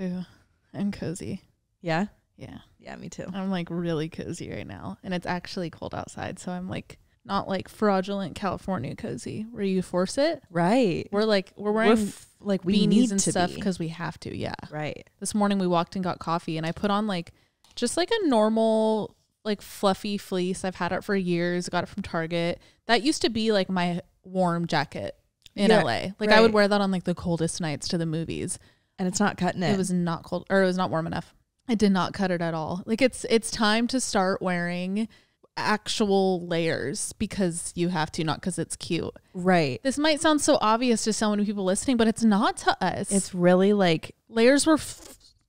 Ooh, I'm cozy. Yeah? Yeah. Yeah, me too. I'm like really cozy right now. And it's actually cold outside. So I'm like not like fraudulent California cozy where you force it. Right. We're wearing like we beanies need and to stuff be. because we have to. Yeah. Right. This morning we walked and got coffee and I put on like just like a normal like fluffy fleece. I've had it for years. Got it from Target. That used to be like my warm jacket in LA. Like I would wear that on like the coldest nights to the movies. And it's not cutting it. It was not cold, or it was not warm enough. I did not cut it at all. Like it's time to start wearing actual layers because you have to, not because it's cute. Right. This might sound so obvious to so many people listening, but it's not to us. It's really like layers were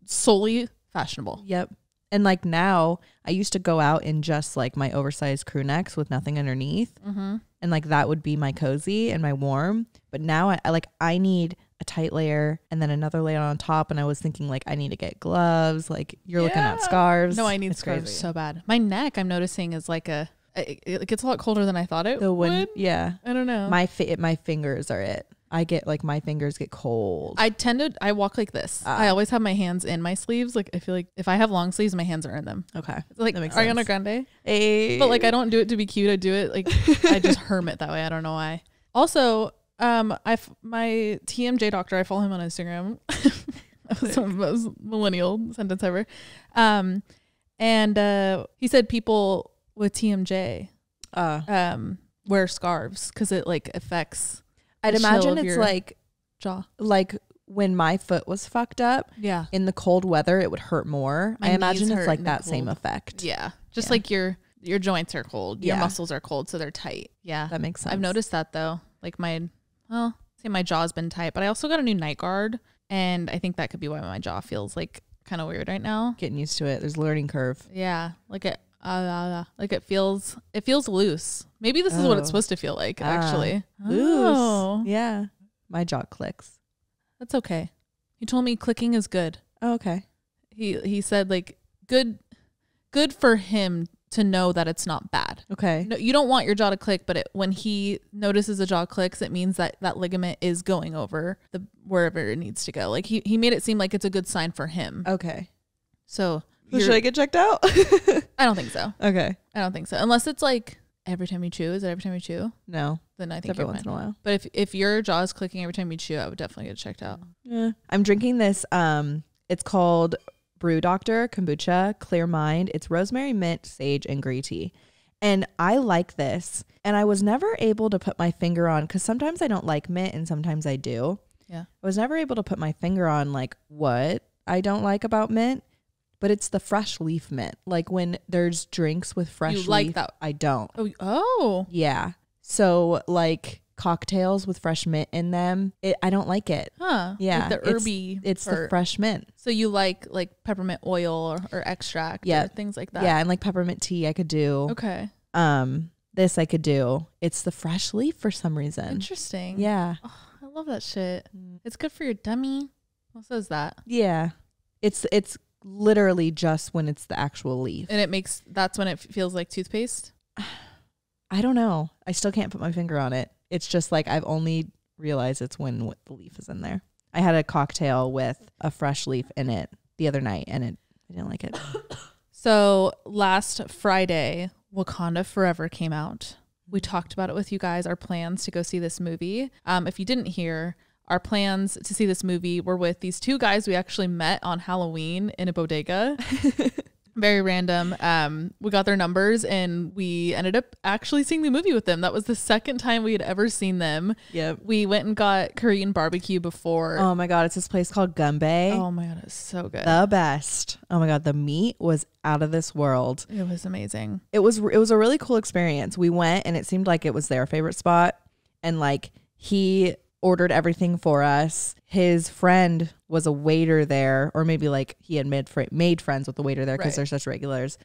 solely fashionable. Yep. And like now I used to go out in just like my oversized crew necks with nothing underneath. Mm-hmm. And like that would be my cozy and my warm. But now I need a tight layer and then another layer on top. And I was thinking like I need to get gloves. Like you're looking at scarves. No, I need scarves so bad. My neck, I'm noticing, is like it gets a lot colder than I thought it would. Yeah. I don't know. My fingers are it. I get like my fingers get cold. I walk like this. I always have my hands in my sleeves. Like I feel like if I have long sleeves, my hands are in them. Okay. Like Ariana Grande. Hey. But like I don't do it to be cute. I do it like I just hermit that way. I don't know why. Also, my TMJ doctor, I follow him on Instagram. That was the most millennial sentence ever. And he said people with TMJ wear scarves because it like affects. I'd imagine it's like jaw. Like when my foot was fucked up. Yeah. In the cold weather, it would hurt more. I imagine it's like that same effect. Yeah. Just like your joints are cold. Your muscles are cold, so they're tight. Yeah. That makes sense. I've noticed that though. Like my jaw's been tight, but I also got a new night guard, and I think that could be why my jaw feels like kind of weird right now. Getting used to it. There's a learning curve. Yeah. Like it feels loose. Maybe this is what it's supposed to feel like, actually. Loose. Oh. Yeah. My jaw clicks. That's okay. He told me clicking is good. Oh, okay. He said like good for him to know that it's not bad. Okay. No, you don't want your jaw to click, but when he notices a jaw clicks, it means that ligament is going over wherever it needs to go. Like he made it seem like it's a good sign for him. Okay. So should I get checked out? I don't think so. Okay. I don't think so. Unless it's like every time you chew. Is it every time you chew? No. Then I think every once in a while. But if your jaw is clicking every time you chew, I would definitely get checked out. Yeah. I'm drinking this. It's called Brew Doctor Kombucha Clear Mind. It's rosemary, mint, sage, and green tea. And I like this. And I was never able to put my finger on, because sometimes I don't like mint and sometimes I do. Yeah. I was never able to put my finger on like what I don't like about mint. But it's the fresh leaf mint. Like when there's drinks with fresh leaf, like that? I don't. Oh. Yeah. So like cocktails with fresh mint in them, I don't like it. Huh. Yeah. Like the herby. It's the fresh mint. So you like peppermint oil or extract or things like that. Yeah. And like peppermint tea I could do. Okay. This I could do. It's the fresh leaf for some reason. Interesting. Yeah. Oh, I love that shit. It's good for your dummy. What says that? Yeah. It's literally just when it's the actual leaf. And that's when it feels like toothpaste? I don't know. I still can't put my finger on it. It's just like I've only realized it's when the leaf is in there. I had a cocktail with a fresh leaf in it the other night and I didn't like it. So last Friday, Wakanda Forever came out. We talked about it with you guys, our plans to go see this movie. If you didn't hear, our plans to see this movie were with these two guys we actually met on Halloween in a bodega. Very random. We got their numbers and we ended up actually seeing the movie with them. That was the second time we had ever seen them. Yep. We went and got Korean barbecue before. Oh my God. It's this place called Gunbae. Oh my God. It's so good. The best. Oh my God. The meat was out of this world. It was amazing. It was a really cool experience. We went and it seemed like it was their favorite spot. And like he ordered everything for us. His friend was a waiter there, or maybe like he had made friends with the waiter there because they're such regulars.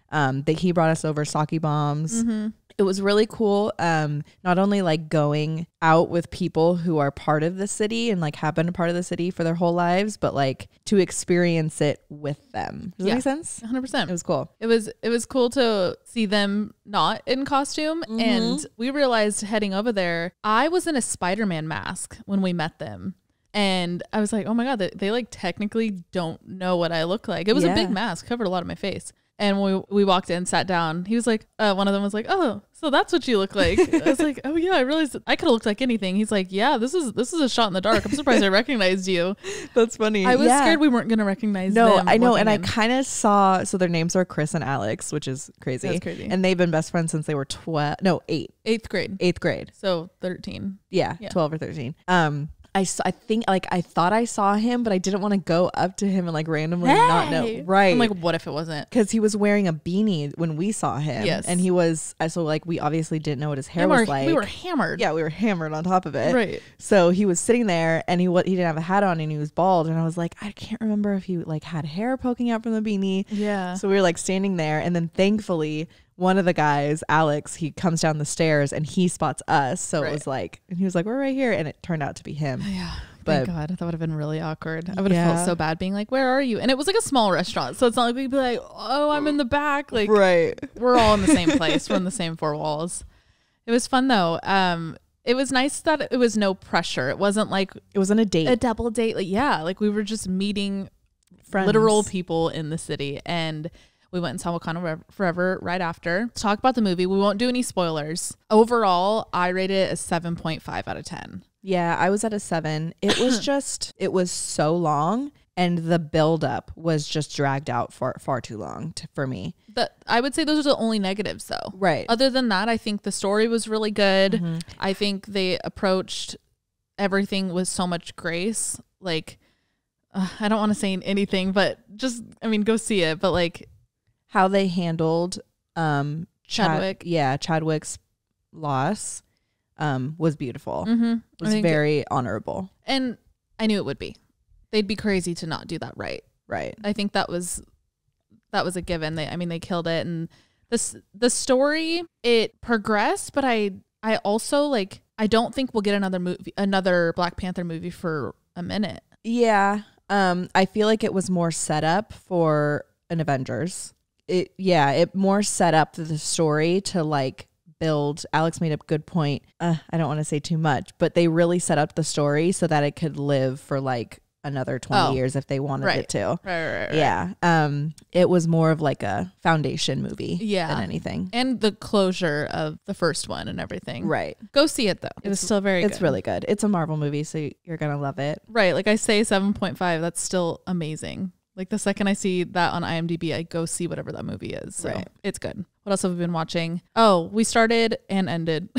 He brought us over sake bombs. Mm-hmm. It was really cool. Not only like going out with people who are part of the city and like have been a part of the city for their whole lives, but like to experience it with them. Does that make sense? 100%. It was cool. It was cool to see them not in costume. Mm-hmm. And we realized heading over there, I was in a Spider-Man mask when we met them. And I was like, oh my God, they like technically don't know what I look like. It was a big mask, covered a lot of my face. And when we walked in, sat down, he was like, one of them was like, oh, so that's what you look like. I was like, oh yeah, I realized I could have looked like anything. He's like, yeah, this is a shot in the dark. I'm surprised I recognized you. That's funny. I was scared we weren't going to recognize them. No, I know. And I kind of saw, so their names are Chris and Alex, which is crazy. That's crazy. And they've been best friends since they were 8. 8th grade. 8th grade. So 13. Yeah, 12 or 13. I think like I thought I saw him, but I didn't want to go up to him and like randomly not know. Right. I'm like, what if it wasn't? Because he was wearing a beanie when we saw him. Yes. And he was, so like we obviously didn't know what his hair was like. We were hammered. Yeah, we were hammered on top of it. Right. So he was sitting there and he didn't have a hat on and he was bald. And I was like, I can't remember if he like had hair poking out from the beanie. Yeah. So we were like standing there, and then thankfully one of the guys, Alex, he comes down the stairs and he spots us. So it was like, and he was like, we're right here. And it turned out to be him. Yeah. But thank God, that would have been really awkward. I would have felt so bad being like, where are you? And it was like a small restaurant. So it's not like we'd be like, oh, I'm in the back. Like, right. We're all in the same place. We're in the same four walls. It was fun though. It was nice that it was no pressure. It wasn't like, it wasn't a date, a double date. Like, yeah, like we were just meeting friends, literal people in the city. And we went and saw Wakanda Forever right after. Let's talk about the movie. We won't do any spoilers. Overall, I rate it a 7.5 out of 10. Yeah, I was at a 7. It was it was so long, and the buildup was just dragged out for far too long for me. I would say those are the only negatives though. Right. Other than that, I think the story was really good. Mm-hmm. I think they approached everything with so much grace. Like, I don't want to say anything, but just, I mean, go see it. But like how they handled Chadwick. Chadwick's loss. Was beautiful. Mm-hmm. Was very honorable. And I knew it would be. They'd be crazy to not do that right. Right. I think that was a given. They killed it. And the story, it progressed, but I also like, I don't think we'll get another Black Panther movie for a minute. Yeah. I feel like it was more set up for an Avengers. It more set up the story to like build. Alex made a good point. I don't want to say too much, but they really set up the story so that it could live for like another 20 years if they wanted it to. Right. Yeah. It was more of like a foundation movie than anything. And the closure of the first one and everything. Right. Go see it though. It was still very good. It's really good. It's a Marvel movie, so you're going to love it. Right. Like I say 7.5, that's still amazing. Like the second I see that on IMDb, I go see whatever that movie is. So it's good. What else have we been watching? Oh, we started and ended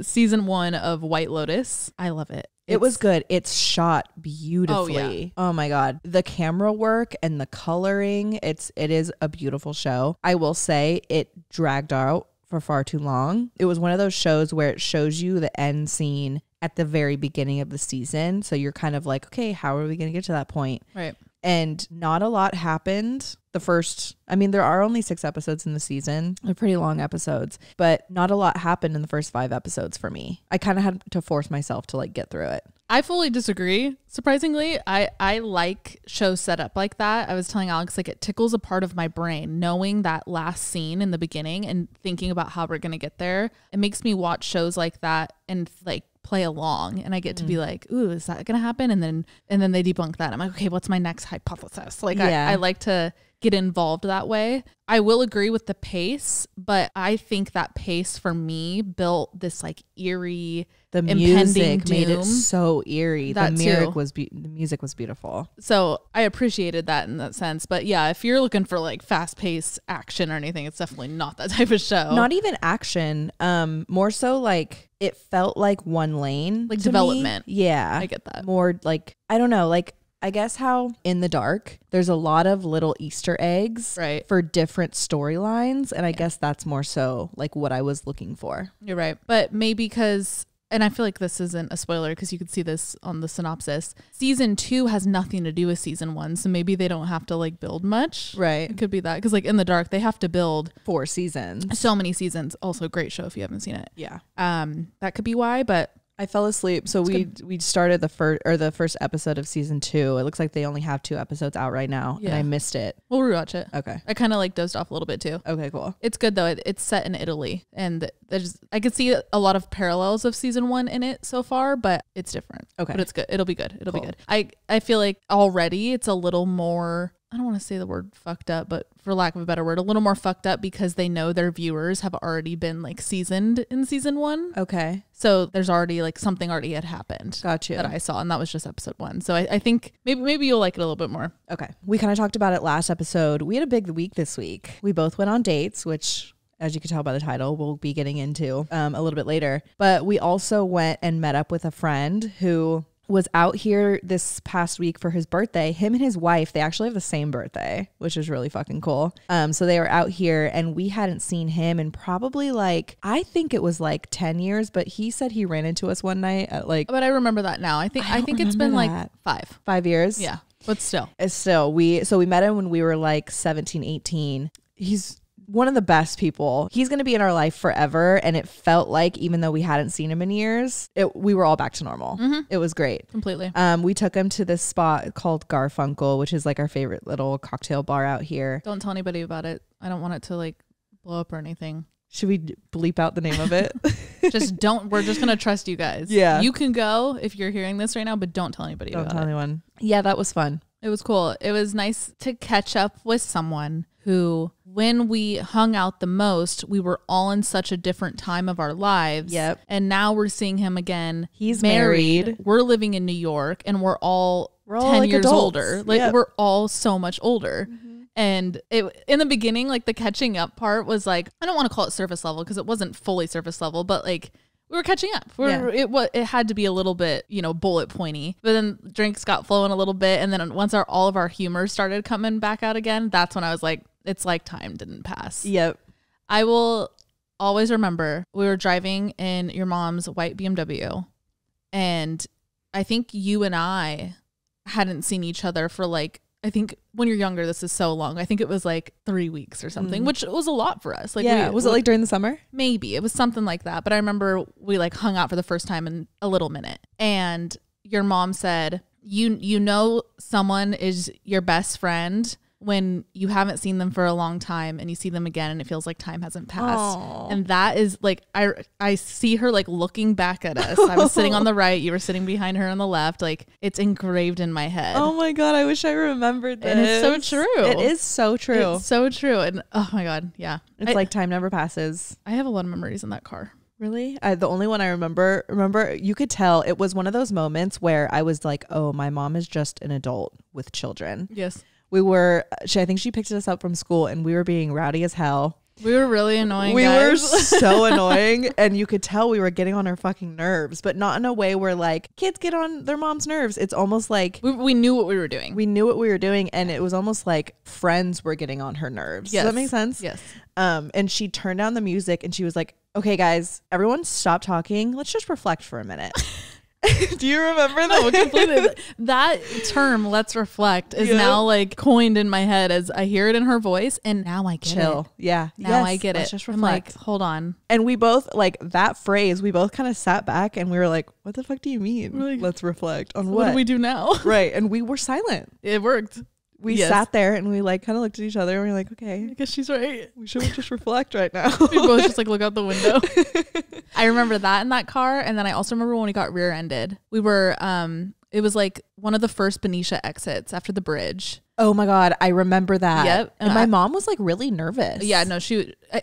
season 1 of White Lotus. I love it. It was good. It's shot beautifully. Oh my God. The camera work and the coloring. It is a beautiful show. I will say it dragged out for far too long. It was one of those shows where it shows you the end scene at the very beginning of the season. So you're kind of like, okay, how are we going to get to that point? Right. And not a lot happened there are only 6 episodes in the season. They're pretty long episodes, but not a lot happened in the first 5 episodes for me. I kind of had to force myself to like get through it. I fully disagree. Surprisingly, I like shows set up like that. I was telling Alex, like it tickles a part of my brain knowing that last scene in the beginning and thinking about how we're going to get there. It makes me watch shows like that and like play along, and I get to be like, ooh, is that gonna happen? And then they debunk that. I'm like, okay, what's my next hypothesis? Like I like to get involved that way. I will agree with the pace, but I think that pace for me built this like eerie, the music made it so eerie. The music was beautiful. So I appreciated that in that sense. But yeah, if you're looking for like fast paced action or anything, it's definitely not that type of show. Not even action. More so like it felt like one lane, like development. Yeah, I get that. More like, I don't know, like I guess how in the dark there's a lot of little Easter eggs for different storylines, and I guess that's more so like what I was looking for. You're right. But maybe because, and I feel like this isn't a spoiler because you could see this on the synopsis, season 2 has nothing to do with season 1, so maybe they don't have to like build much. Right. It could be that because like in the dark they have to build 4 seasons, so many seasons. Also a great show if you haven't seen it. Yeah. That could be why, but I fell asleep. So we started the first episode of season 2. It looks like they only have 2 episodes out right now, and I missed it. We'll rewatch it. Okay. I kind of like dozed off a little bit too. Okay, cool. It's good though. It's set in Italy, and I could see a lot of parallels of season 1 in it so far, but it's different. Okay. But it's good. It'll be good. It'll be good. I feel like already it's a little more, I don't want to say the word fucked up, but for lack of a better word, a little more fucked up because they know their viewers have already been like seasoned in season 1. Okay. So there's already like something already had happened. Gotcha. That I saw, and that was just episode 1. So I think maybe you'll like it a little bit more. Okay. We kind of talked about it last episode. We had a big week this week. We both went on dates, which, as you can tell by the title, we'll be getting into a little bit later. But we also went and met up with a friend who was out here this past week for his birthday. Him and his wife, they actually have the same birthday, which is really fucking cool. So they were out here, and we hadn't seen him in probably I think it was 10 years, but he said he ran into us one night at But I remember that now. I think it's been that. 5 years. Yeah. But still. We met him when we were 17, 18. He's one of the best people. He's going to be in our life forever. And it felt like, even though we hadn't seen him in years, we were all back to normal. Mm-hmm. It was great. Completely. We took him to this spot called Garfunkel, which is our favorite little cocktail bar out here. Don't tell anybody about it. I don't want it to blow up or anything. Should we bleep out the name of it? We're just going to trust you guys. Yeah. You can go if you're hearing this right now, but don't tell anybody about it. Don't tell anyone. Yeah, that was fun. It was cool. It was nice to catch up with someone who, when we hung out the most, we were all in such a different time of our lives. Yep. And now we're seeing him again. He's married. We're living in New York, and we're all 10 years adults. Older. We're all so much older. Mm-hmm. And in the beginning, the catching up part was I don't want to call it surface level because it wasn't fully surface level, but we were catching up. It had to be a little bit, bullet pointy. But then drinks got flowing a little bit. And then once all of our humor started coming back out again, that's when I was like, it's like time didn't pass. Yep. I will always remember we were driving in your mom's white BMW. And I think you and I hadn't seen each other for I think when you're younger, this is so long. I think it was 3 weeks or something, which was a lot for us. Was it during the summer? Maybe it was something like that. But I remember we hung out for the first time in a little minute, and your mom said, you know, someone is your best friend when you haven't seen them for a long time and you see them again and it feels like time hasn't passed. Aww. And that is I see her looking back at us. I was sitting on the right, you were sitting behind her on the left. It's engraved in my head. Oh my God, I wish I remembered this. And it's so true. It is so true. It's so true. And oh my God, yeah. It's time never passes. I have a lot of memories in that car. Really? The only one I remember, you could tell it was one of those moments where I was oh, my mom is just an adult with children. Yes. I think she picked us up from school and we were being rowdy as hell. We were really annoying. We were so annoying, and you could tell we were getting on her fucking nerves, but not in a way where kids get on their mom's nerves. It's almost we knew what we were doing. We knew what we were doing, and it was almost like friends were getting on her nerves. Yes. Does that make sense? Yes. And she turned down the music and she was like, "Okay, guys, everyone stop talking. Let's just reflect for a minute." Do you remember that? No, completely. That term, "let's reflect," is now coined in my head as I hear it in her voice, and now I get it. Yeah. Now I get let's it. Just reflect. I'm hold on. And we both that phrase, we both kind of sat back and we were like, what the fuck do you mean? Let's reflect on what? What do we do now? Right. And we were silent. It worked. We sat there and we kind of looked at each other and we were like, okay, I guess she's right. We should just reflect right now. We both just look out the window. I remember that in that car. And then I also remember when we got rear-ended. We were, it was one of the first Benicia exits after the bridge. Oh my God, I remember that. Yep. And my mom was really nervous. Yeah, no,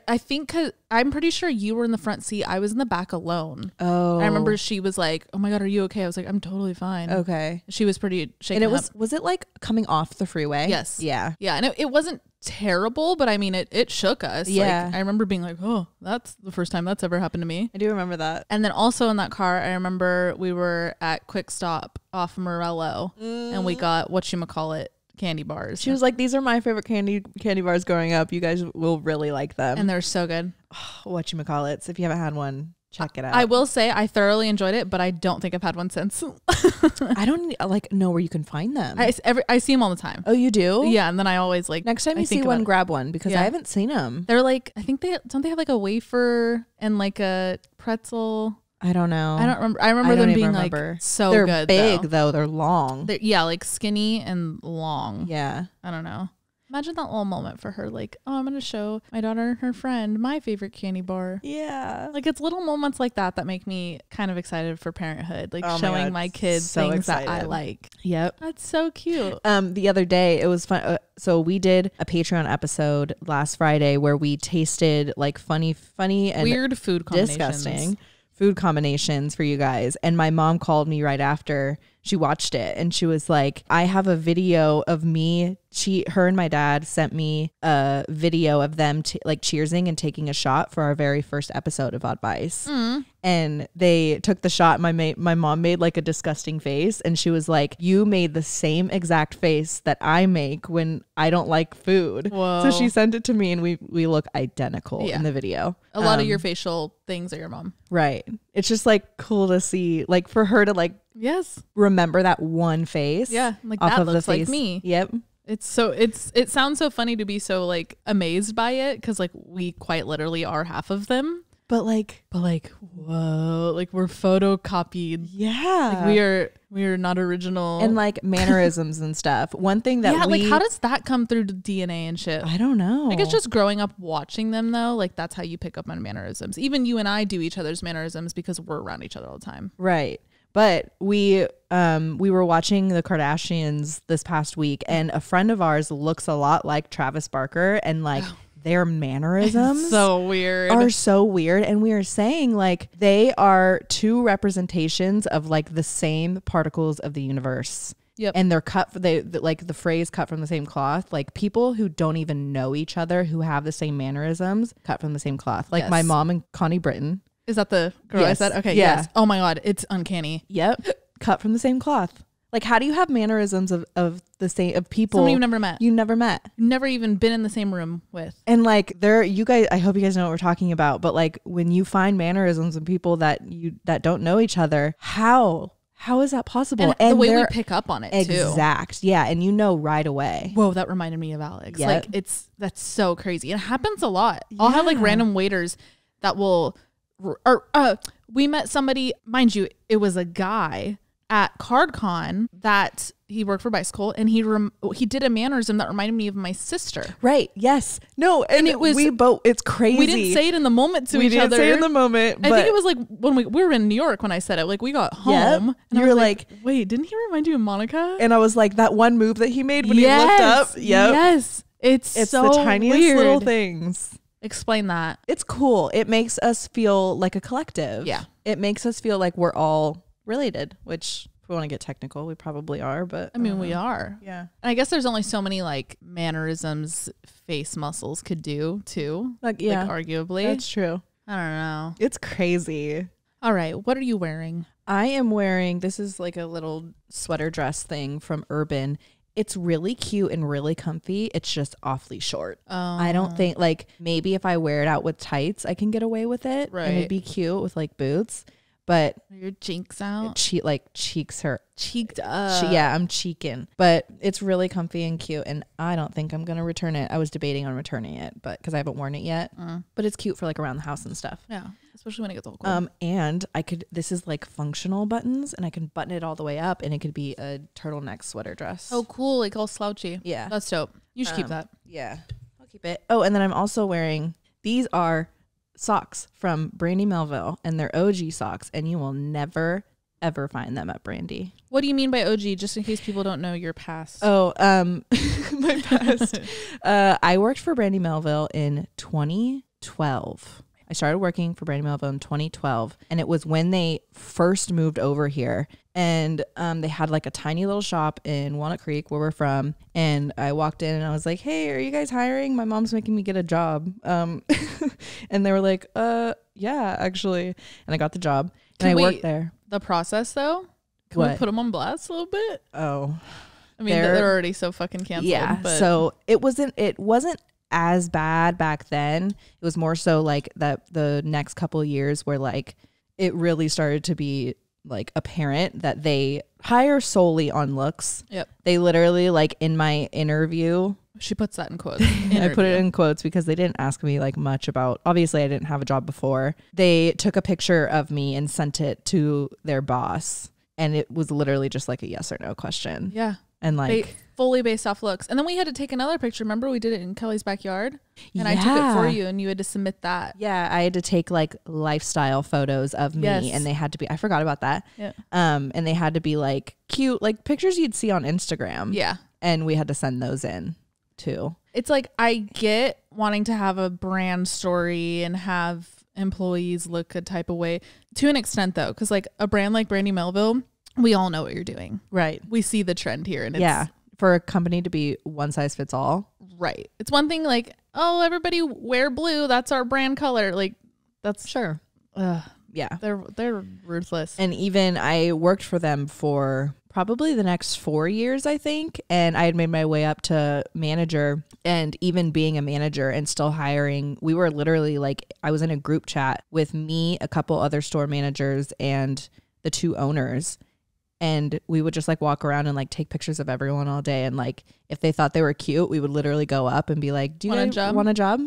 I think I'm pretty sure you were in the front seat. I was in the back alone. Oh. I remember she was like, "Oh my God, are you okay?" I was like, "I'm totally fine." Okay. She was pretty shaken up. And it was it coming off the freeway? Yes. Yeah. Yeah. And it wasn't terrible, but I mean, it shook us. Yeah. I remember being like, "Oh, that's the first time that's ever happened to me." I do remember that. And then also in that car, I remember we were at Quick Stop off Morello and we got whatchamacallit candy bars. She was like, "These are my favorite candy bars growing up. You guys will really like them." And they're so good. Whatchamacallits. If you haven't had one, check it out. I will say I thoroughly enjoyed it, but I don't think I've had one since. I don't know where you can find them. I see them all the time. Oh, you do? Yeah. And then I always next time you see one, grab one because I haven't seen them. They're I think don't they have a wafer and a pretzel? I don't know. I don't remember. I remember them being like so they're good. Big though. They're long. Yeah, like skinny and long. Yeah. I don't know. Imagine that little moment for her, like, oh, I'm going to show my daughter and her friend my favorite candy bar. Yeah. Like, it's little moments like that make me kind of excited for parenthood, like showing my kids things that I like. Yep. That's so cute. The other day, it was fun. So we did a Patreon episode last Friday where we tasted like funny and weird food combinations. Disgusting food combinations for you guys. And my mom called me right after she watched it and she was like, I have a video of me. Her and my dad sent me a video of them like cheersing and taking a shot for our very first episode of Oddvice. And they took the shot. My mom made like a disgusting face and she was like, you made the same exact face that I make when I don't like food. Whoa. So she sent it to me and we look identical in the video. A lot of your facial things are your mom. Right. It's just like cool to see, like for her to like remember that one face. Yeah. Like that looks like me. Yep. It sounds so funny to be so like amazed by it because like we quite literally are half of them. But like whoa, like we're photocopied. Yeah. Like we are not original. And like mannerisms and stuff. One thing that like how does that come through to DNA and shit? I don't know. I guess just growing up watching them though, like that's how you pick up on mannerisms. Even you and I do each other's mannerisms because we're around each other all the time. Right. But we were watching the Kardashians this past week and a friend of ours looks a lot like Travis Barker and like their mannerisms are so weird. And we are saying like they are two representations of like the same particles of the universe. Yep. And they're like the phrase cut from the same cloth, like people who don't even know each other who have the same mannerisms cut from the same cloth. Like my mom and Connie Britton. Is that the girl I said? Okay. Yeah. Yes. Oh my God. It's uncanny. Yep. Cut from the same cloth. Like, how do you have mannerisms of the same, of people somebody you've never met? You never met. Never even been in the same room with. And like you guys, I hope you guys know what we're talking about, but like when you find mannerisms in people that don't know each other, how is that possible? And the way we pick up on it too. Exact. Yeah. And you know right away. Whoa, that reminded me of Alex. Yep. Like that's so crazy. It happens a lot. Yeah. I'll have like random waiters that will, we met somebody, mind you, it was a guy at CardCon that he worked for Bicycle and he did a mannerism that reminded me of my sister. Right. Yes. No. And it was, it's crazy. We didn't say it in the moment to each other. We didn't say it in the moment. I think it was like when we were in New York when I said it, like we got home and you were like, wait, didn't he remind you of Monica? And I was like, that one move that he made when he looked up. Yep. Yes. It's so the tiniest weird. Little things. Explain that. It's cool. It makes us feel like a collective. Yeah. It makes us feel like we're all related, which if we want to get technical, we probably are, but I mean, we are. Yeah. And I guess there's only so many like mannerisms face muscles could do too. Like arguably. That's true. I don't know. It's crazy. All right. What are you wearing? I am wearing, this is like a little sweater dress thing from Urban. It's really cute and really comfy. It's just awfully short. I don't think, like, maybe if I wear it out with tights, I can get away with it. Right. And it'd be cute with like boots. But your cheeks out. Cheeks hurt. Cheeked up. I'm cheeking. But it's really comfy and cute. And I don't think I'm going to return it. I was debating on returning it, but because I haven't worn it yet. But it's cute for like around the house and stuff. Yeah. Especially when it gets all cold. And this is like functional buttons and I can button it all the way up and it could be a turtleneck sweater dress. Oh, cool. Like all slouchy. Yeah. That's dope. You should keep that. Yeah. I'll keep it. Oh, and then I'm also wearing, these are socks from Brandy Melville and they're OG socks and you will never ever find them at Brandy. What do you mean by OG, just in case people don't know your past? Oh, my past. I worked for Brandy Melville in 2012. I started working for Brandy Melville in 2012 and it was when they first moved over here and they had like a tiny little shop in Walnut Creek where we're from, and I walked in and I was like, hey, are you guys hiring? My mom's making me get a job. And they were like, yeah, actually. And I got the job and I worked there. The process though? Can we put them on blast a little bit? Oh. I mean, they're already so fucking canceled. Yeah. But. So it wasn't as bad back then. It was more so like that the next couple of years where like it really started to be like apparent that they hire solely on looks. Yep. They literally like in my interview She puts that in quotes. I put it in quotes because they didn't ask me like much about, obviously I didn't have a job before. They took a picture of me and sent it to their boss. And it was literally just like a yes or no question. Yeah. And like fully based off looks. And then we had to take another picture. Remember we did it in Kelly's backyard? And I took it for you and you had to submit that. Yeah. I had to take like lifestyle photos of me and they had to be, I forgot about that. Yeah. And they had to be like cute, like pictures you'd see on Instagram. Yeah. And we had to send those in too. It's like, I get wanting to have a brand story and have employees look a type of way to an extent though. Cause like a brand like Brandy Melville, we all know what you're doing. Right. We see the trend here. And it's for a company to be one size fits all. Right. It's one thing like, oh, everybody wear blue. That's our brand color. Like that's sure. Yeah. They're ruthless. And even I worked for them for probably the next 4 years, I think. And I had made my way up to manager, and even being a manager and still hiring, we were literally like, I was in a group chat with me, a couple other store managers, and the 2 owners. And we would just like walk around and like take pictures of everyone all day. And like, if they thought they were cute, we would literally go up and be like, do you want a job?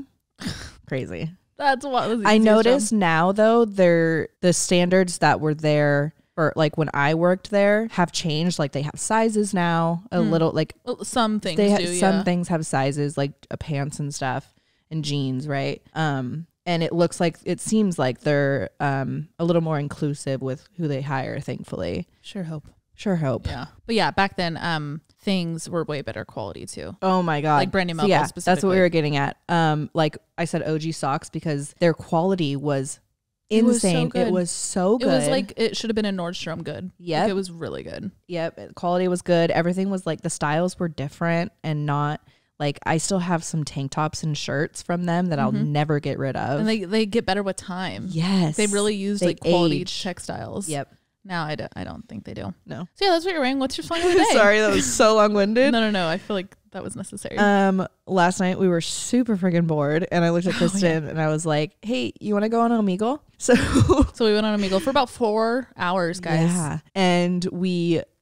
Crazy. That's what was I noticed now though, the standards that were there for like when I worked there have changed. Like they have sizes now a little, like some things some things have sizes, like pants and stuff and jeans. Right. And it seems like they're a little more inclusive with who they hire, thankfully. Sure hope. Yeah. But yeah, back then, things were way better quality too. Oh my God. Like Brandy Melville specifically. That's what we were getting at. Like I said, OG socks, because their quality was insane. It was so good. It was like, it should have been a Nordstrom good. Yeah. Like, it was really good. Yep. Quality was good. Everything was like, the styles were different and not like, I still have some tank tops and shirts from them that I'll never get rid of. And they get better with time. Yes. They really use like quality textiles. Yep. Now I don't think they do. No. So yeah, that's what you're wearing. What's your song of the day? Sorry, that was so long-winded. No. I feel like that was necessary. Last night we were super friggin' bored, and I looked at Kristen and I was like, "Hey, you want to go on Omegle?" So we went on Omegle for about 4 hours, guys. Yeah, and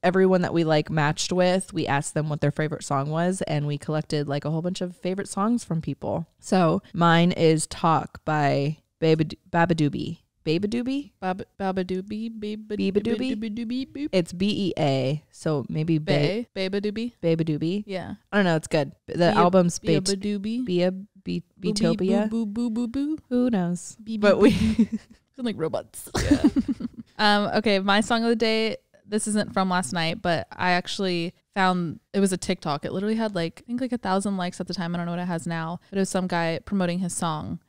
everyone that we like matched with, we asked them what their favorite song was, and we collected like a whole bunch of favorite songs from people. So mine is "Talk" by Babadoobie. Babadoobie? Babadoobie. It's BEA, so maybe Babadoobie. Babadoobie. Yeah. I don't know, it's good. The album's Babadoobie. Beatopia. Boo boo boo boo. Who knows? But we sound like robots. Yeah. Okay, my song of the day, this isn't from last night, but I actually found it was a TikTok. It literally had like, I think like 1,000 likes at the time. I don't know what it has now, but it was some guy promoting his song.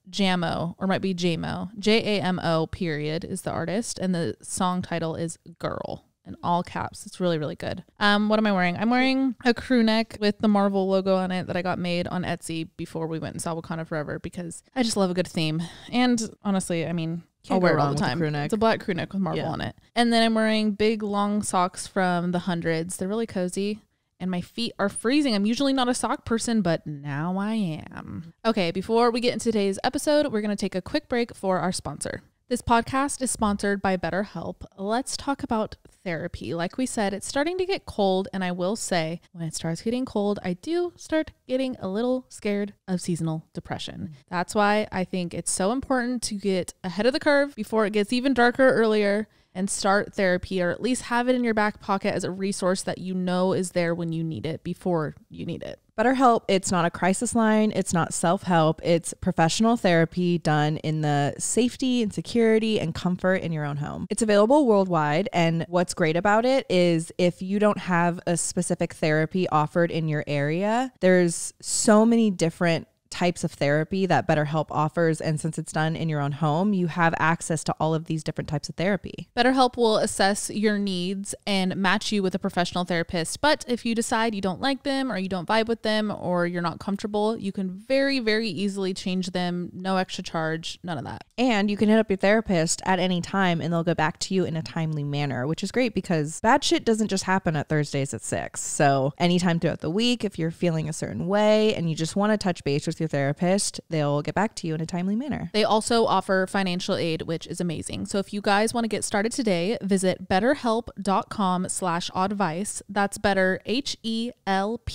Jamo, or might be Jamo, JAMO period is the artist, and the song title is Girl in all caps. It's really, really good. What am I wearing? I'm wearing a crew neck with the Marvel logo on it that I got made on Etsy before we went and saw Wakanda Forever, because I just love a good theme. And honestly, I mean, I'll wear it all the time. It's a black crew neck with Marvel on it. And then I'm wearing big long socks from the Hundreds. They're really cozy. And my feet are freezing. I'm usually not a sock person, but now I am. Okay, before we get into today's episode, we're going to take a quick break for our sponsor. This podcast is sponsored by BetterHelp. Let's talk about therapy. Like we said, it's starting to get cold, and I will say, when it starts getting cold, I do start getting a little scared of seasonal depression. That's why I think it's so important to get ahead of the curve before it gets even darker earlier and start therapy, or at least have it in your back pocket as a resource that you know is there when you need it before you need it. BetterHelp, it's not a crisis line. It's not self-help. It's professional therapy done in the safety and security and comfort in your own home. It's available worldwide. And what's great about it is if you don't have a specific therapy offered in your area, there's so many different types of therapy that BetterHelp offers, and since it's done in your own home, you have access to all of these different types of therapy. BetterHelp will assess your needs and match you with a professional therapist, but if you decide you don't like them, or you don't vibe with them, or you're not comfortable, you can very, very easily change them. No extra charge, none of that. And you can hit up your therapist at any time and they'll go back to you in a timely manner, which is great because bad shit doesn't just happen at Thursdays at 6. So anytime throughout the week, if you're feeling a certain way and you just want to touch base with your therapist, they'll get back to you in a timely manner. They also offer financial aid, which is amazing. So if you guys want to get started today, visit betterhelp.com/oddvice. That's better, HELP.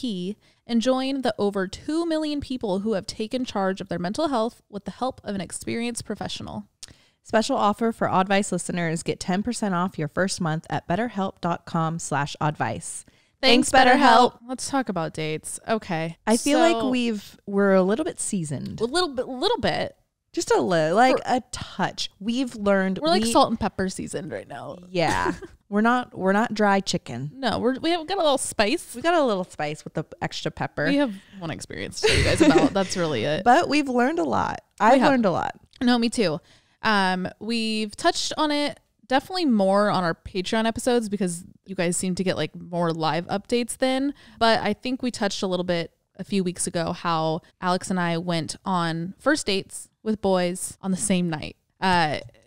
and join the over 2 million people who have taken charge of their mental health with the help of an experienced professional. Special offer for Oddvice listeners. Get 10% off your first month at betterhelp.com/oddvice. Thanks, BetterHelp. Let's talk about dates. Okay. I feel like we're a little bit seasoned. A little bit. Just a little, like a touch. We've learned. We're like salt and pepper seasoned right now. Yeah. We're not dry chicken. No, we have got a little spice. We got a little spice with the extra pepper. We have one experience to tell you guys about. That's really it. But we've learned a lot. I've learned a lot. No, me too. We've touched on it definitely more on our Patreon episodes because you guys seem to get like more live updates then. But I think we touched a little bit a few weeks ago how Alex and I went on first dates with boys on the same night.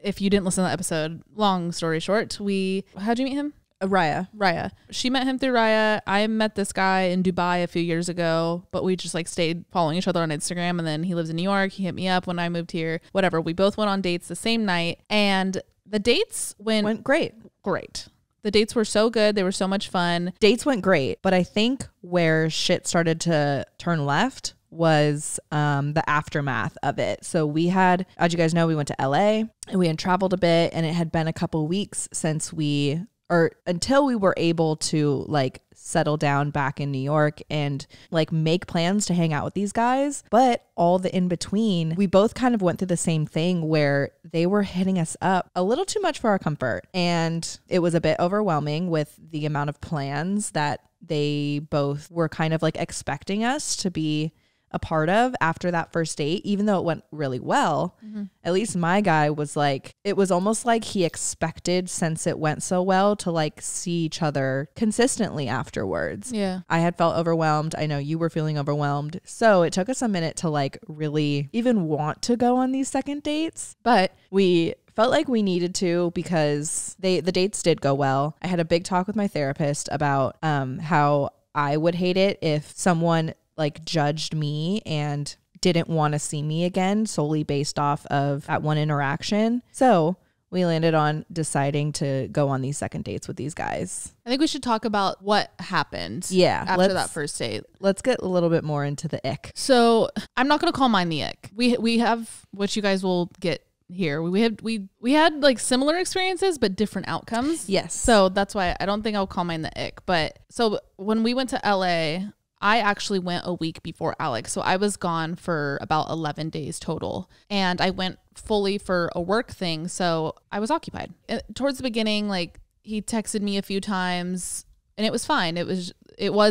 If you didn't listen to the episode, long story short, how'd you meet him? Raya. She met him through Raya. I met this guy in Dubai a few years ago, but we just like stayed following each other on Instagram. And then he lives in New York. He hit me up when I moved here, whatever. We both went on dates the same night and the dates went great. The dates were so good. They were so much fun. Dates went great. But I think where shit started to turn left was the aftermath of it. So we had, as you guys know, we went to LA and we had traveled a bit and it had been a couple weeks since until we were able to like settle down back in New York and like make plans to hang out with these guys. But all the in between, we both kind of went through the same thing where they were hitting us up a little too much for our comfort. And it was a bit overwhelming with the amount of plans that they both were kind of like expecting us to be a part of after that first date, even though it went really well. At least my guy was like, it was almost like he expected, since it went so well, to like see each other consistently afterwards. Yeah. I had felt overwhelmed. I know you were feeling overwhelmed. So it took us a minute to like really even want to go on these second dates, but we felt like we needed to because the dates did go well. I had a big talk with my therapist about how I would hate it if someone like judged me and didn't want to see me again solely based off of that one interaction. So we landed on deciding to go on these second dates with these guys. I think we should talk about what happened after that first date. Let's get a little bit more into the ick. So I'm not going to call mine the ick. We have, which you guys will get here. We had like similar experiences, but different outcomes. Yes. So that's why I don't think I'll call mine the ick. But so when we went to LA, I actually went a week before Alex. So I was gone for about 11 days total. And I went fully for a work thing. So I was occupied. Towards the beginning, like he texted me a few times and it was fine. It was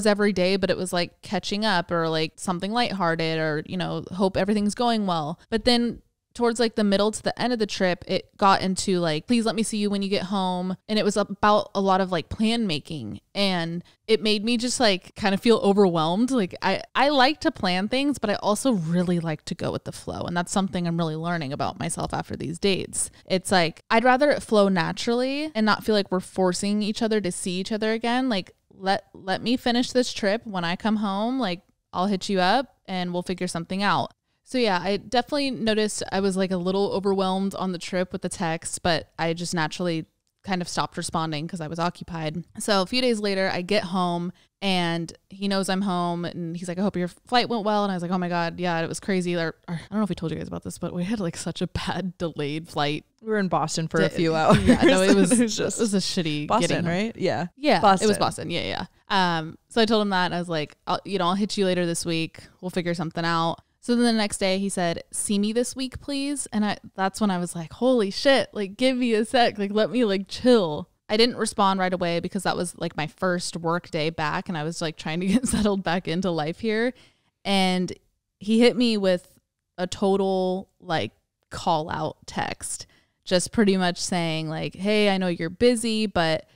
every day, but it was like catching up or like something lighthearted or, hope everything's going well. But then towards like the middle to the end of the trip, it got into like, please let me see you when you get home. And it was about a lot of like plan making. And it made me just like kind of feel overwhelmed. Like I like to plan things, but I also really like to go with the flow. And that's something I'm really learning about myself after these dates. It's like, I'd rather it flow naturally and not feel like we're forcing each other to see each other again. Like let me finish this trip. When I come home, like I'll hit you up and we'll figure something out. So yeah, I definitely noticed I was like a little overwhelmed on the trip with the text, but I just naturally kind of stopped responding because I was occupied. So a few days later, I get home and he knows I'm home and he's like, I hope your flight went well. And I was like, oh my God, yeah, it was crazy. I don't know if we told you guys about this, but we had like such a bad delayed flight. We were in Boston for a few hours. Yeah, no, it was a shitty Boston, right? Yeah. Yeah, Boston. It was Boston. Yeah. So I told him that and I was like, I'll hit you later this week. We'll figure something out. So then the next day he said, see me this week, please. And that's when I was like, holy shit, like give me a sec. Like, let me like chill. I didn't respond right away because that was like my first work day back. And I was like trying to get settled back into life here. And he hit me with a total like call out text, just pretty much saying like, hey, I know you're busy, but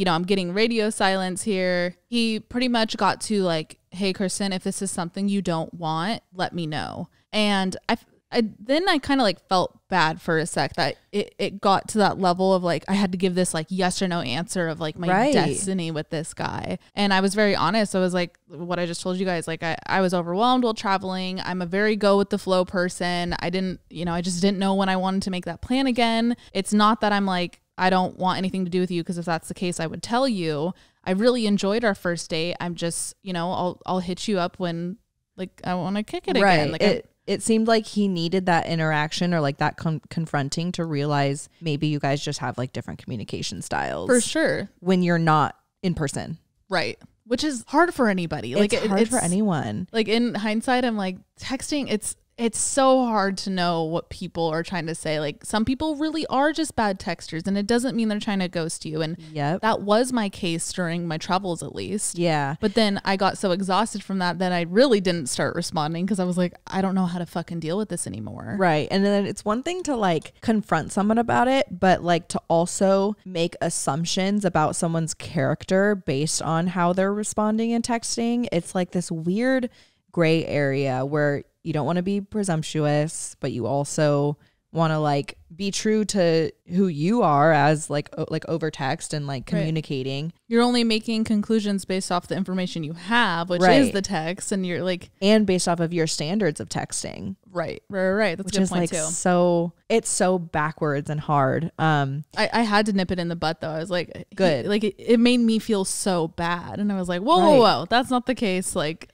I'm getting radio silence here. He pretty much got to like, hey, Kristen, if this is something you don't want, let me know. And I kind of like felt bad for a sec that it got to that level of like, I had to give this like yes or no answer of like my destiny with this guy. And I was very honest. I was like, what I just told you guys, like I was overwhelmed while traveling. I'm a very go with the flow person. I just didn't know when I wanted to make that plan again. It's not that I'm like, I don't want anything to do with you, because if that's the case, I would tell you. I really enjoyed our first date. I'm just, you know, I'll hit you up when like I want to kick it again. Like it seemed like he needed that interaction or like that confronting to realize maybe you guys just have like different communication styles. For sure. When you're not in person. Right. Which is hard for anybody. It's hard for anyone. Like in hindsight, I'm like texting. It's so hard to know what people are trying to say. Like some people really are just bad texters and it doesn't mean they're trying to ghost you. And that was my case during my travels at least. Yeah. But then I got so exhausted from that I really didn't start responding because I was like, I don't know how to fucking deal with this anymore. Right. And then it's one thing to like confront someone about it, but like to also make assumptions about someone's character based on how they're responding and texting. It's like this weird gray area where you don't want to be presumptuous, but you also want to like be true to who you are as like over text and like communicating. You're only making conclusions based off the information you have, which is the text, and you're like, and based off of your standards of texting. Right. That's which a good is point like too. So it's so backwards and hard. I had to nip it in the butt though. I was like, good. It made me feel so bad, and I was like, whoa, that's not the case. Like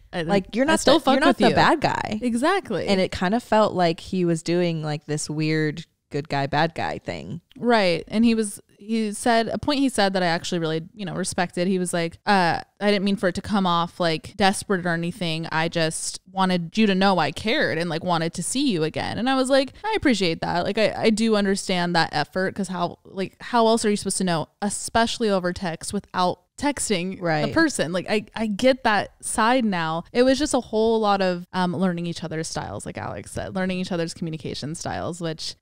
you're not the bad guy. Exactly. And it kind of felt like he was doing like this weird good guy, bad guy thing. Right. And he said a point he said that I actually really, you know, respected. He was like, I didn't mean for it to come off like desperate or anything. I just wanted you to know I cared and like wanted to see you again. And I was like, I appreciate that. Like, I do understand that effort because how else are you supposed to know, especially over text without texting the person? Like I get that side now. It was just a whole lot of learning each other's styles, like Alex said, learning each other's communication styles, which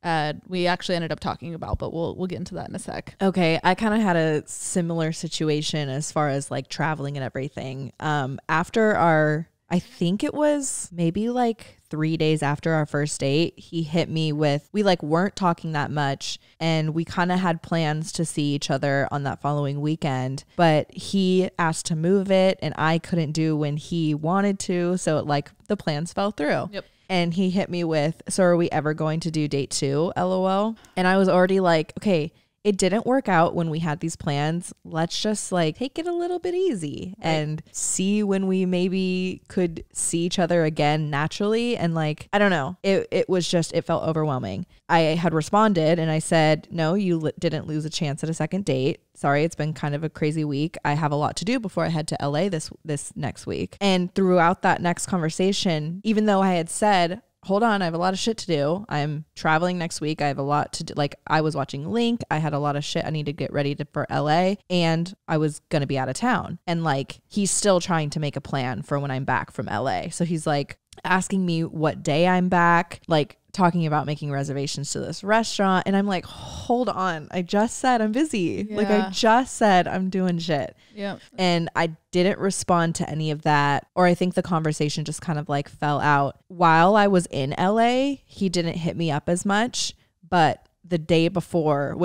we actually ended up talking about, but we'll get into that in a sec. Okay, I kind of had a similar situation as far as like traveling and everything. After I think it was maybe like 3 days after our first date, he hit me with, we like weren't talking that much and we kind of had plans to see each other on that following weekend, but he asked to move it and I couldn't do when he wanted to. So like the plans fell through. Yep. And he hit me with, so are we ever going to do date 2? LOL. And I was already like, okay, it didn't work out when we had these plans. Let's just like take it a little bit easy and see when we maybe could see each other again naturally. And like, I don't know, it felt overwhelming. I had responded and I said, no, you didn't lose a chance at a second date. Sorry, it's been kind of a crazy week. I have a lot to do before I head to LA this next week. And throughout that next conversation, even though I had said, hold on, I have a lot of shit to do. I'm traveling next week. I have a lot to do. Like I was watching Link. I had a lot of shit I need to get ready for LA and I was going to be out of town. And like, he's still trying to make a plan for when I'm back from LA. So he's like asking me what day I'm back, like talking about making reservations to this restaurant. And I'm like, hold on. I just said I'm busy. Yeah. Like I just said I'm doing shit. Yeah. And I didn't respond to any of that. Or I think the conversation just kind of like fell out. While I was in LA, he didn't hit me up as much. But the day before,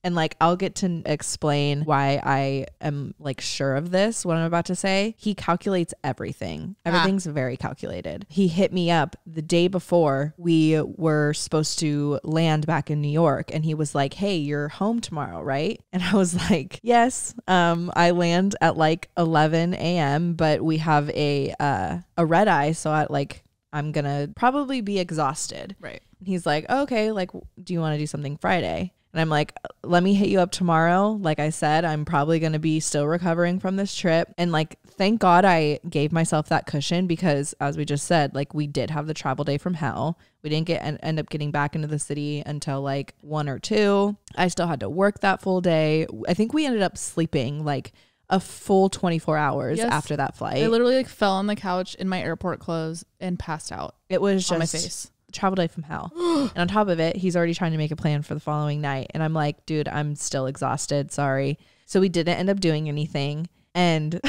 and like I'll get to explain why I am like sure of this, what I'm about to say. He calculates everything. Everything's very calculated. He hit me up the day before we were supposed to land back in New York. And he was like, hey, you're home tomorrow, right? And I was like, yes, I land at like 11 a.m. but we have a red eye. So I'm going to probably be exhausted. Right. And he's like, okay, like, do you want to do something Friday? And I'm like, let me hit you up tomorrow. Like I said, I'm probably going to be still recovering from this trip. And like, thank God I gave myself that cushion because as we just said, like we did have the travel day from hell. We didn't end up getting back into the city until like 1 or 2. I still had to work that full day. I think we ended up sleeping like a full 24 hours after that flight. I literally like fell on the couch in my airport clothes and passed out. It was just on my face. Travel day from hell. And on top of it, he's already trying to make a plan for the following night. And I'm like, dude, I'm still exhausted. Sorry. So we didn't end up doing anything. And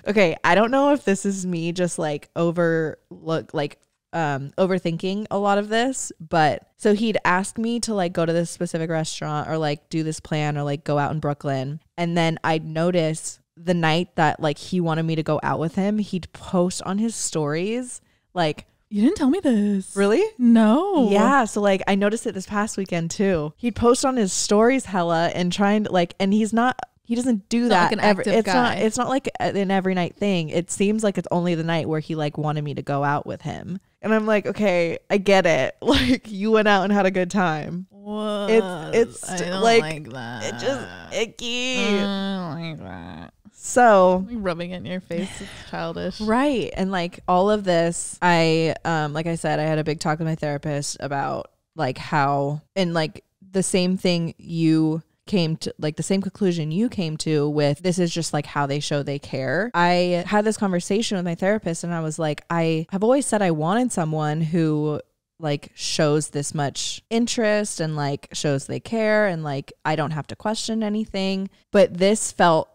okay, I don't know if this is me just like overthinking a lot of this, but so he'd ask me to like go to this specific restaurant or like do this plan or like go out in Brooklyn. And then I'd notice the night that like he wanted me to go out with him, he'd post on his stories like, you didn't tell me this. Really? No. Yeah. So like I noticed it this past weekend too. He'd post on his stories hella and trying to like, and he's not He doesn't do Not that. like an active guy. It's not like an every night thing. It seems like it's only the night where he like wanted me to go out with him. And I'm like, okay, I get it. Like you went out and had a good time. What? It's I don't like that. It's just icky. I don't like that. So Rubbing it in your face is childish. right. And like all of this, I like I said, I had a big talk with my therapist about like how, and like the same thing you came to, like the same conclusion you came to with, this is just like how they show they care. I had this conversation with my therapist and I was like, I have always said I wanted someone who like shows this much interest and like shows they care and like I don't have to question anything. But this felt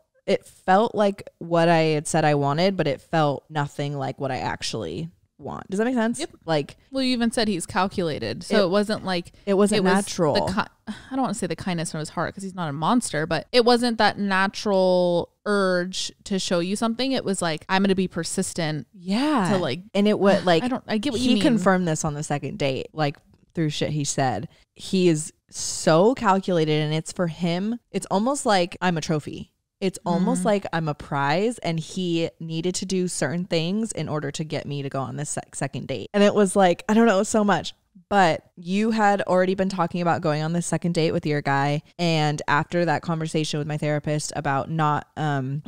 like what I had said I wanted, but it felt nothing like what I actually want. Does that make sense? Yep. Like, well, you even said he's calculated, so it wasn't like it wasn't natural. I don't want to say the kindness from his heart because he's not a monster, but it wasn't that natural urge to show you something. It was like, I'm going to be persistent. Yeah. To like, and it was like, I get what you mean. He confirmed this on the second date, like through shit he said. He is so calculated, and it's for him. It's almost like I'm a trophy. It's almost like I'm a prize, and he needed to do certain things in order to get me to go on this second date. And it was like, I don't know, so much. But you had already been talking about going on this second date with your guy. And after that conversation with my therapist about not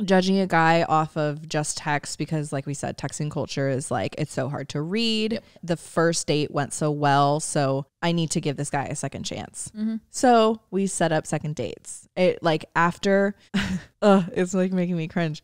judging a guy off of just text, because like we said, texting culture is like, it's so hard to read. Yep. The first date went so well. So I need to give this guy a second chance. Mm-hmm. So we set up second dates. It like after, it's like making me cringe.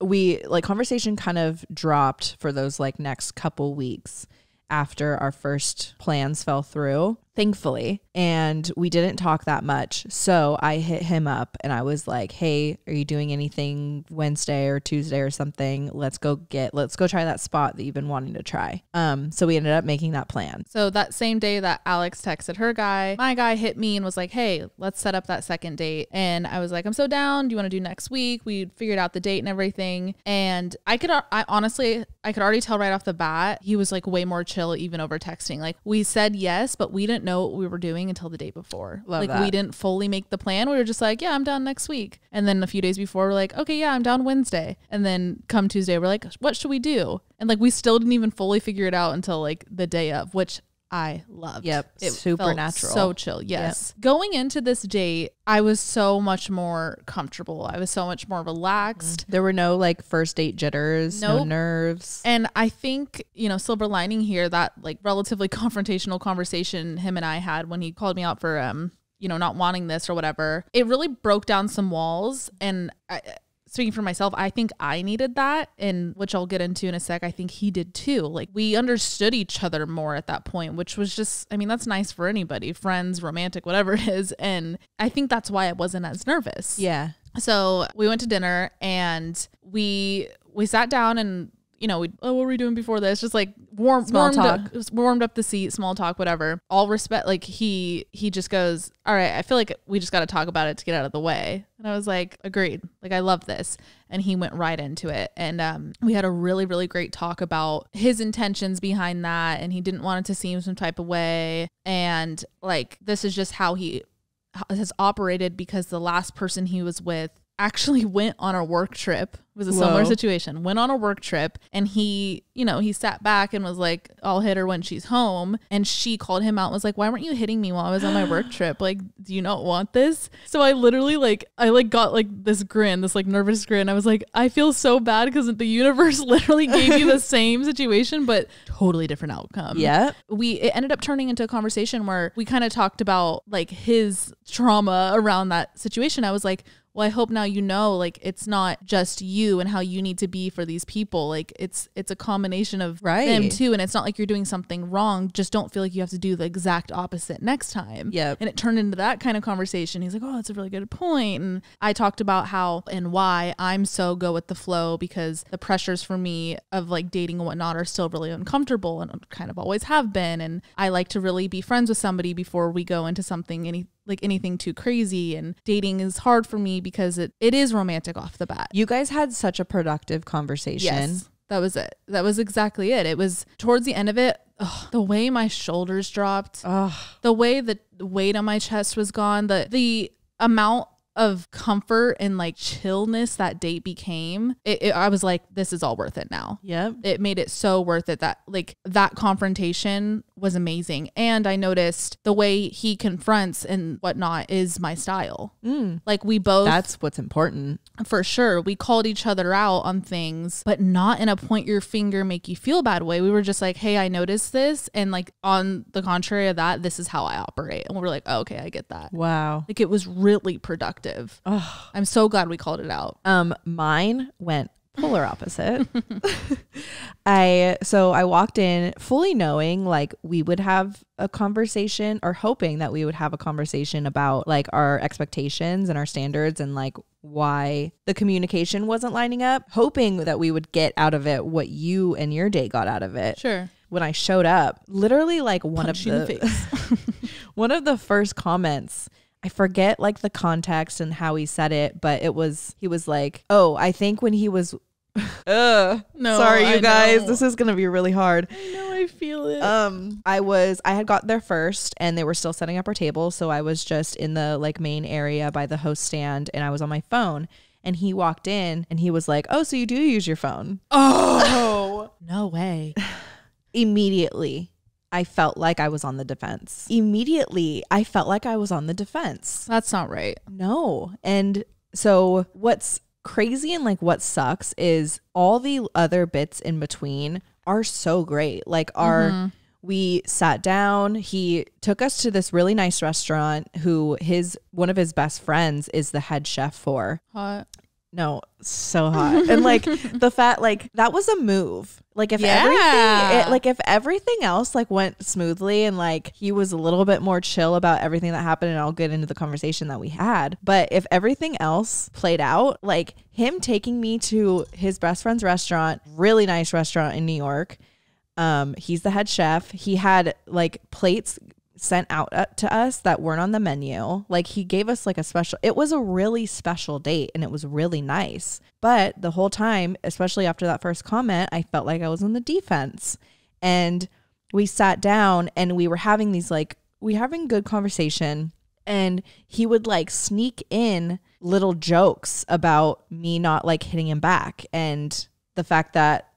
We like conversation kind of dropped for those like next couple weeks after our first plans fell through, thankfully, and we didn't talk that much. So I hit him up and I was like, hey, are you doing anything Wednesday or Tuesday or something? Let's go try that spot that you've been wanting to try. So we ended up making that plan. So that same day that Alex texted her guy, my guy hit me and was like, hey, let's set up that second date. And I was like, I'm so down. Do you want to do next week? We figured out the date and everything. And I could already tell right off the bat, he was like way more chill even over texting. Like we said yes, but we didn't know what we were doing until the day before. Love like that. We didn't fully make the plan. We were just like, yeah, I'm down next week. And then a few days before we're like, okay, yeah, I'm down Wednesday. And then come Tuesday, we're like, what should we do? And like we still didn't even fully figure it out until like the day of, which I loved. Yep. It Supernatural. So chill. Yes. Yep. Going into this date, I was so much more comfortable. I was so much more relaxed. There were no like first date jitters, no nerves. And I think, silver lining here, that like relatively confrontational conversation him and I had when he called me out for, not wanting this or whatever, it really broke down some walls. And speaking for myself, I think I needed that, and which I'll get into in a sec. I think he did too. Like we understood each other more at that point, which was just, that's nice for anybody, friends, romantic, whatever it is. And I think that's why I wasn't as nervous. Yeah. So we went to dinner and we sat down and, what were we doing before this? Just like warmed up the seat, small talk, whatever. All respect. Like he just goes, all right, I feel like we just got to talk about it to get out of the way. And I was like, agreed. Like, I love this. And he went right into it. And we had a really, really great talk about his intentions behind that. And he didn't want it to seem some type of way. And like, this is just how he has operated, because the last person he was with actually went on a work trip. It was a similar situation. Went on a work trip, and he sat back and was like, I'll hit her when she's home. And she called him out and was like, why weren't you hitting me while I was on my work trip? Like, do you not want this? So I literally got like this grin, this like nervous grin. I was like, I feel so bad because the universe literally gave you the same situation, but totally different outcome. Yeah. It ended up turning into a conversation where we kind of talked about like his trauma around that situation. I was like, well, I hope now like it's not just you and how you need to be for these people. Like it's a combination of them too. And it's not like you're doing something wrong. Just don't feel like you have to do the exact opposite next time. Yeah. And it turned into that kind of conversation. He's like, oh, that's a really good point. And I talked about how and why I'm so go with the flow, because the pressures for me of like dating and whatnot are still really uncomfortable and kind of always have been. And I like to really be friends with somebody before we go into something, anything too crazy. And dating is hard for me because it is romantic off the bat. You guys had such a productive conversation. Yes, that was it. That was exactly it. It was towards the end of it, the way my shoulders dropped, the way the weight on my chest was gone, the amount of comfort and like chillness that date became, I was like, this is all worth it now. Yep. It made it so worth it that like that confrontation was amazing. And I noticed the way he confronts and whatnot is my style. Like we both, that's what's important. For sure. We called each other out on things, but not in a point your finger, make you feel bad way. We were just like, hey, I noticed this. And like on the contrary of that, this is how I operate. And we were like, oh, okay, I get that. Wow. Like it was really productive. Oh. I'm so glad we called it out. Mine went polar opposite. I walked in fully knowing like we would have a conversation, or hoping that we would have a conversation about like our expectations and our standards and like why the communication wasn't lining up, hoping that we would get out of it what you and your date got out of it. Sure. When I showed up, literally like one Punch of the first comments, I forget like the context and how he said it, but he was like, oh, I think when he was, no, sorry, you guys, this is going to be really hard. I know, I feel it. I had got there first and they were still setting up our table. So I was just in the like main area by the host stand and I was on my phone, and he walked in and he was like, oh, so you do use your phone? Oh, no way. Immediately, I felt like I was on the defense. That's not right. No. And so what's crazy and like what sucks is all the other bits in between are so great. Like we sat down, he took us to this really nice restaurant who one of his best friends is the head chef for. Hot. No, so hot. And like the fact, like that was a move. Like if everything else like went smoothly and like he was a little bit more chill about everything that happened, and I'll get into the conversation that we had. But if everything else played out, like him taking me to his best friend's restaurant, really nice restaurant in New York. He's the head chef. He had like plates sent out to us that weren't on the menu. Like he gave us like it was a really special date and it was really nice. But the whole time, especially after that first comment, I felt like I was on the defense. And we sat down and we were having good conversation, and he would like sneak in little jokes about me not like hitting him back, and the fact that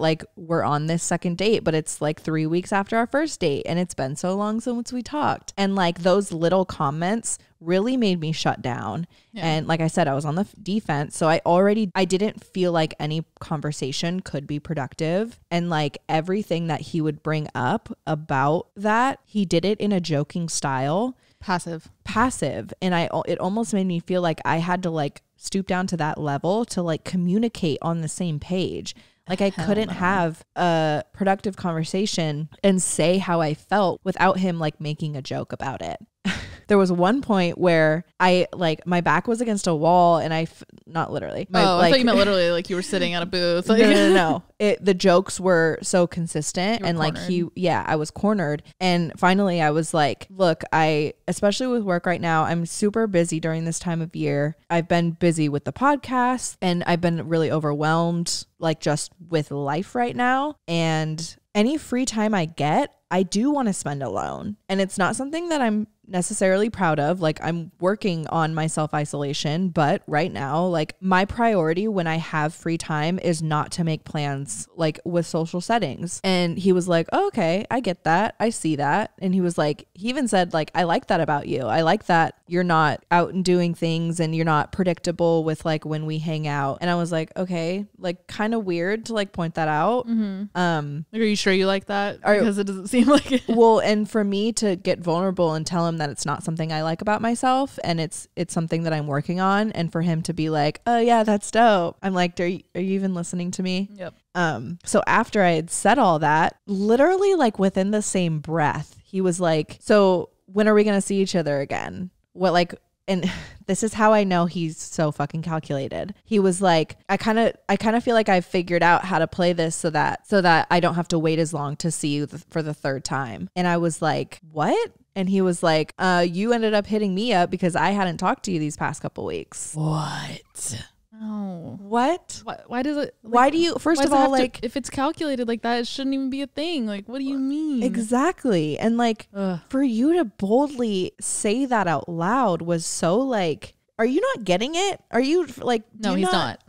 like we're on this second date, but it's like 3 weeks after our first date and it's been so long since we talked. And like those little comments really made me shut down. Yeah. And like I said, I was on the defense. So I didn't feel like any conversation could be productive. And like everything that he would bring up about that, he did it in a joking style. Passive. And it almost made me feel like I had to like stoop down to that level to like communicate on the same page. Like I couldn't have a productive conversation and say how I felt without him like making a joke about it. There was one point where I like my back was against a wall and not literally. I thought you meant literally like you were sitting at a booth. Like, no. The jokes were so consistent and cornered. like I was cornered. And finally I was like, look, especially with work right now, I'm super busy during this time of year. I've been busy with the podcast and I've been really overwhelmed like just with life right now. And any free time I get, I do want to spend alone. And it's not something that I'm necessarily proud of. Like I'm working on my self-isolation, but right now, like my priority when I have free time is not to make plans like with social settings. And he was like, oh, okay, I get that. I see that. And he was like, he even said like, I like that about you. I like that you're not out and doing things and you're not predictable with like when we hang out. And I was like, okay, like kind of weird to like point that out. Mm-hmm. Like, are you sure you like that? Because it doesn't seem like it. Well, and for me to get vulnerable and tell him that it's not something I like about myself and it's something that I'm working on, and for him to be like, oh yeah, that's dope. I'm like, are you even listening to me? Yep. So after I had said all that, literally like within the same breath, he was like, so when are we going to see each other again? What like, and this is how I know he's so fucking calculated. He was like, I kind of feel like I've figured out how to play this so that I don't have to wait as long to see you for the third time. And I was like, what? And he was like, you ended up hitting me up because I hadn't talked to you these past couple weeks. What? Oh. What? Why does it? Why do you, first of all, like, if it's calculated like that, it shouldn't even be a thing. Like, what do you mean? Exactly. And like, for you to boldly say that out loud was so like, are you not getting it? Are you like, no, he's not.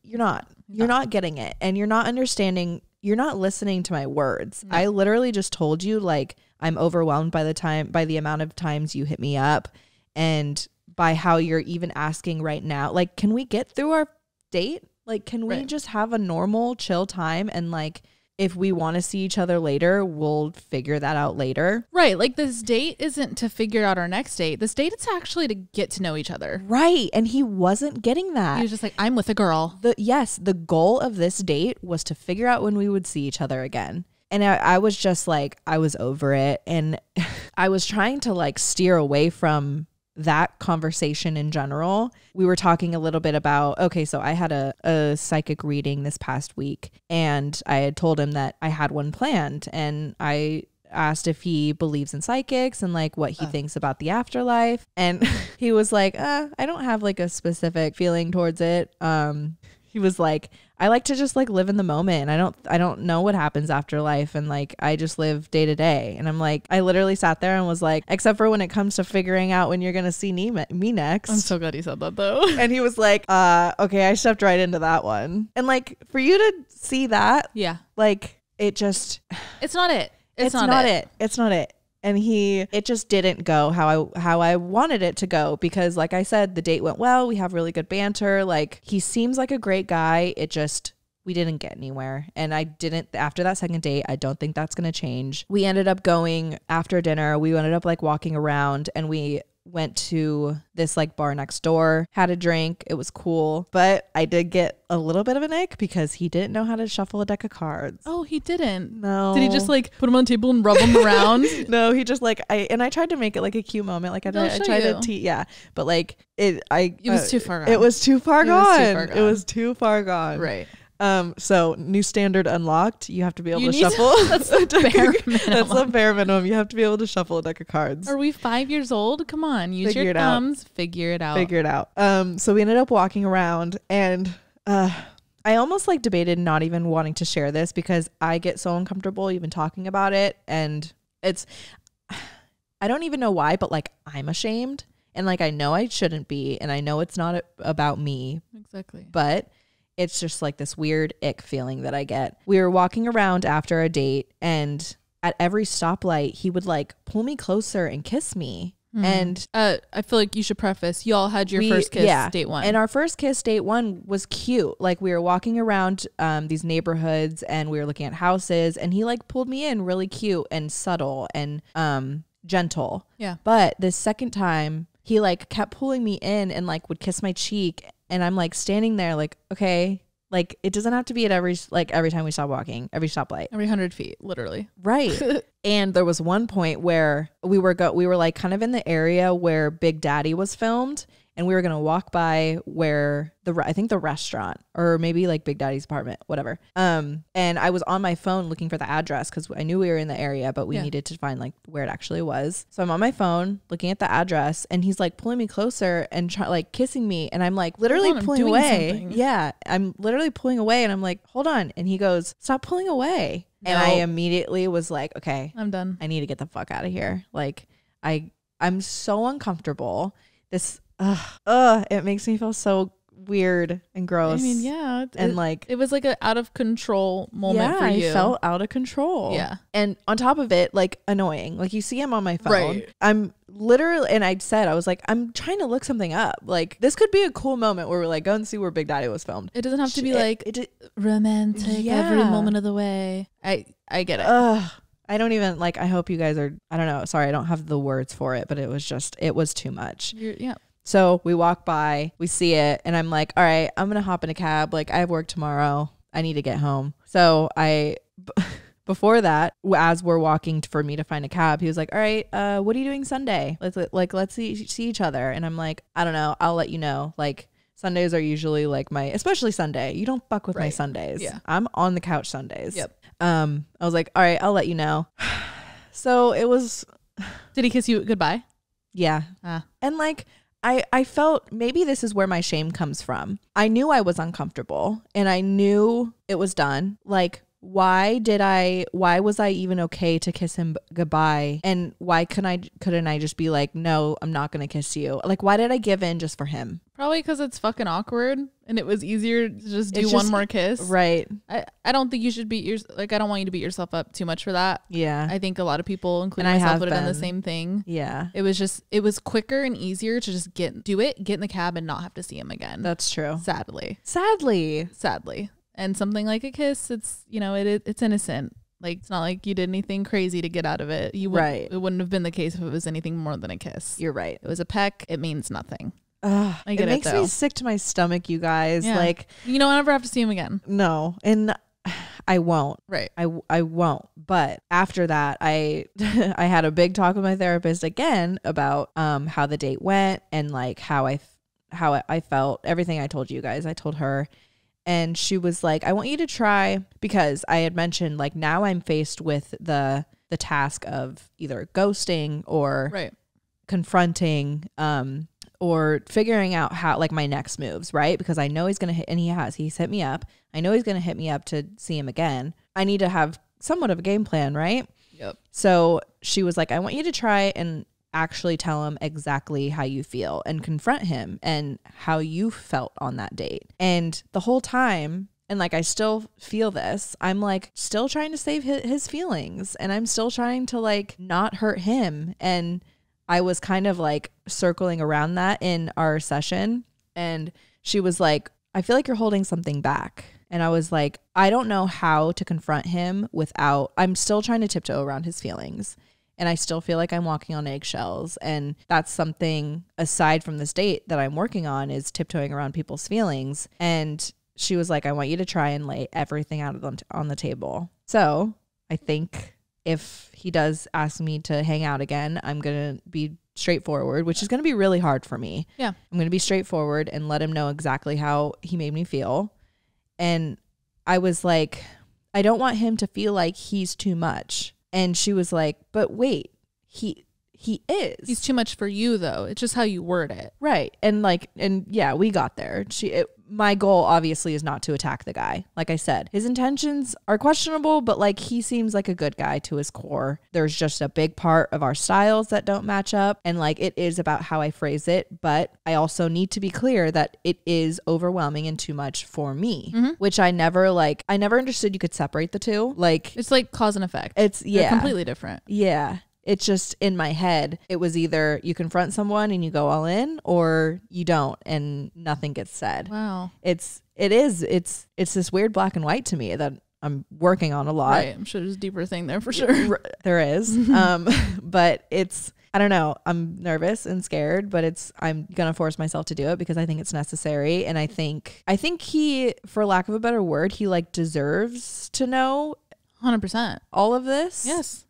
You're not getting it. And you're not understanding. You're not listening to my words. No. I literally just told you, like, I'm overwhelmed by the amount of times you hit me up and by how you're even asking right now. Like, can we get through our date? Like, can we just have a normal chill time? And like, if we want to see each other later, we'll figure that out later. Right. Like, this date isn't to figure out our next date. This date is actually to get to know each other. Right. And he wasn't getting that. He was just like, I'm with a girl. The goal of this date was to figure out when we would see each other again. And I was just like, I was over it. And I was trying to like steer away from that conversation in general. We were talking a little bit about, okay, so I had a psychic reading this past week and I had told him that I had one planned, and I asked if he believes in psychics and like what he thinks about the afterlife. And he was like, I don't have like a specific feeling towards it. He was like, I like to just like live in the moment. I don't know what happens after life. And like, I just live day to day. And I'm like, I literally sat there and was like, except for when it comes to figuring out when you're going to see me next. I'm so glad he said that though. And he was like, okay, I stepped right into that one. And like, for you to see that, yeah, like it just, it's not it. It's not it. It's not it. And it just didn't go how I wanted it to go, because like I said, the date went well. We have really good banter. Like, he seems like a great guy. We didn't get anywhere. And after that second date, I don't think that's going to change. We ended up going after dinner. We ended up like walking around, and we went to this like bar next door, had a drink. It was cool. But I did get a little bit of an ick because he didn't know how to shuffle a deck of cards. Oh, he didn't? No. Did he just like put them on the table and rub them around? No, he just like, I tried to make it like a cute moment. Like I tried to yeah. But like it was too far gone. It was too far gone. It was too far gone. Right. So new standard unlocked. You have to be able to shuffle. That's the bare minimum. That's the bare minimum. You have to be able to shuffle a deck of cards. Are we 5 years old? Come on, use your thumbs. Figure it out. So we ended up walking around, and I almost like debated not even wanting to share this because I get so uncomfortable even talking about it, and I don't even know why, but like I'm ashamed, and like I know I shouldn't be, and I know it's not about me. Exactly. But it's just like this weird ick feeling that I get. We were walking around after a date, and at every stoplight, he would like pull me closer and kiss me. Mm. And I feel like you should preface, y'all had your first kiss date one. And our first kiss date one was cute. Like, we were walking around these neighborhoods, and we were looking at houses, and he like pulled me in really cute and subtle and gentle. Yeah. But the second time, he like kept pulling me in and like would kiss my cheek. And I'm like standing there like, okay, like it doesn't have to be at every time we stop walking, every stoplight. Every 100 feet, literally. Right. And there was one point where we were like kind of in the area where Big Daddy was filmed. And we were going to walk by where I think the restaurant, or maybe like Big Daddy's apartment, whatever. And I was on my phone looking for the address because I knew we were in the area, but we needed to find like where it actually was. So I'm on my phone looking at the address, and he's like pulling me closer and like kissing me. And I'm like literally pulling away. Something. Yeah. I'm literally pulling away, and I'm like, hold on. And he goes, stop pulling away. No. And I immediately was like, okay, I'm done. I need to get the fuck out of here. Like I'm so uncomfortable. It makes me feel so weird and gross. I mean, yeah. And like, it was like an out of control moment for you. I felt out of control. Yeah. And on top of it, like annoying. Like, you see him on my phone. Right. I'm literally, and I was like, I'm trying to look something up. Like, this could be a cool moment where we're like, go and see where Big Daddy was filmed. It doesn't have to be like romantic every moment of the way. I get it. I don't even like, I hope you guys are, I don't know. Sorry, I don't have the words for it, but it was too much. Yeah. So we walk by, we see it, and I'm like, all right, I'm going to hop in a cab. Like, I have work tomorrow. I need to get home. So before that, as we're walking for me to find a cab, he was like, all right, what are you doing Sunday? Let's see each other. And I'm like, I don't know. I'll let you know. Like, Sundays are usually like especially Sunday. You don't fuck with my Sundays. Yeah. I'm on the couch Sundays. Yep. I was like, all right, I'll let you know. So it was. Did he kiss you goodbye? Yeah. And like, I felt maybe this is where my shame comes from. I knew I was uncomfortable and I knew it was done. Like, why was I even okay to kiss him goodbye? And why couldn't I just be like, no, I'm not going to kiss you? Like, why did I give in just for him? Probably because it's fucking awkward and it was easier to just do one more kiss. Right. I don't think you should I don't want you to beat yourself up too much for that. Yeah. I think a lot of people, including myself, would have done the same thing. Yeah. It was quicker and easier to just get in the cab and not have to see him again. That's true. Sadly. And something like a kiss, it's, it's innocent. Like, it's not like you did anything crazy to get out of it. Right. It wouldn't have been the case if it was anything more than a kiss. You're right. It was a peck. It means nothing. It makes me sick to my stomach, you guys. Yeah. Like, I'll never have to see him again. No. And I won't. Right. I won't. But after that, I had a big talk with my therapist again about how the date went and like how I felt. Everything I told you guys, I told her. And she was like, I want you to try, because I had mentioned like now I'm faced with the task of either ghosting or confronting or figuring out how, like, my next moves, right? Because I know he's going to hit, and he's hit me up. I know he's going to hit me up to see him again. I need to have somewhat of a game plan, right? Yep. So she was like, I want you to try and actually tell him exactly how you feel and confront him and how you felt on that date. And the whole time, and like, I still feel this, I'm like still trying to save his feelings, and I'm still trying to like not hurt him. And I was kind of like circling around that in our session. And she was like, I feel like you're holding something back. And I was like, I don't know how to confront him I'm still trying to tiptoe around his feelings. And I still feel like I'm walking on eggshells. And that's something aside from this date that I'm working on, is tiptoeing around people's feelings. And she was like, I want you to try and lay everything out of them on the table. So I think if he does ask me to hang out again, I'm going to be straightforward, which is going to be really hard for me. Yeah. I'm going to be straightforward and let him know exactly how he made me feel. And I was like, I don't want him to feel like he's too much. And she was like, but wait, he is. He's too much for you, though. It's just how you word it. Right. And yeah, we got there. My goal obviously is not to attack the guy. Like I said, his intentions are questionable, but like, he seems like a good guy to his core. There's just a big part of our styles that don't match up. And like, it is about how I phrase it. But I also need to be clear that it is overwhelming and too much for me, which I never understood you could separate the two. Like, it's like cause and effect. They're completely different. Yeah. It's just in my head, it was either you confront someone and you go all in, or you don't and nothing gets said. Wow. It's this weird black and white to me that I'm working on a lot. Right. I'm sure there's a deeper thing there for sure. There is. But I don't know. I'm nervous and scared, but I'm going to force myself to do it because I think it's necessary. And I think he, for lack of a better word, he like deserves to know 100% all of this. Yes.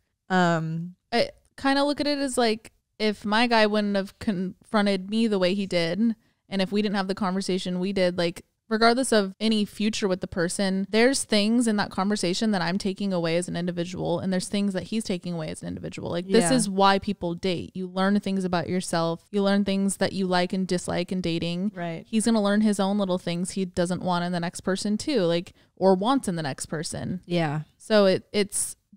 I kind of look at it as like, if my guy wouldn't have confronted me the way he did, and if we didn't have the conversation we did, like, regardless of any future with the person, there's things in that conversation that I'm taking away as an individual, and there's things that he's taking away as an individual. Like, this is why people date. You learn things about yourself. You learn things that you like and dislike in dating. Right. He's going to learn his own little things he doesn't want in the next person too, like, or wants in the next person. Yeah. So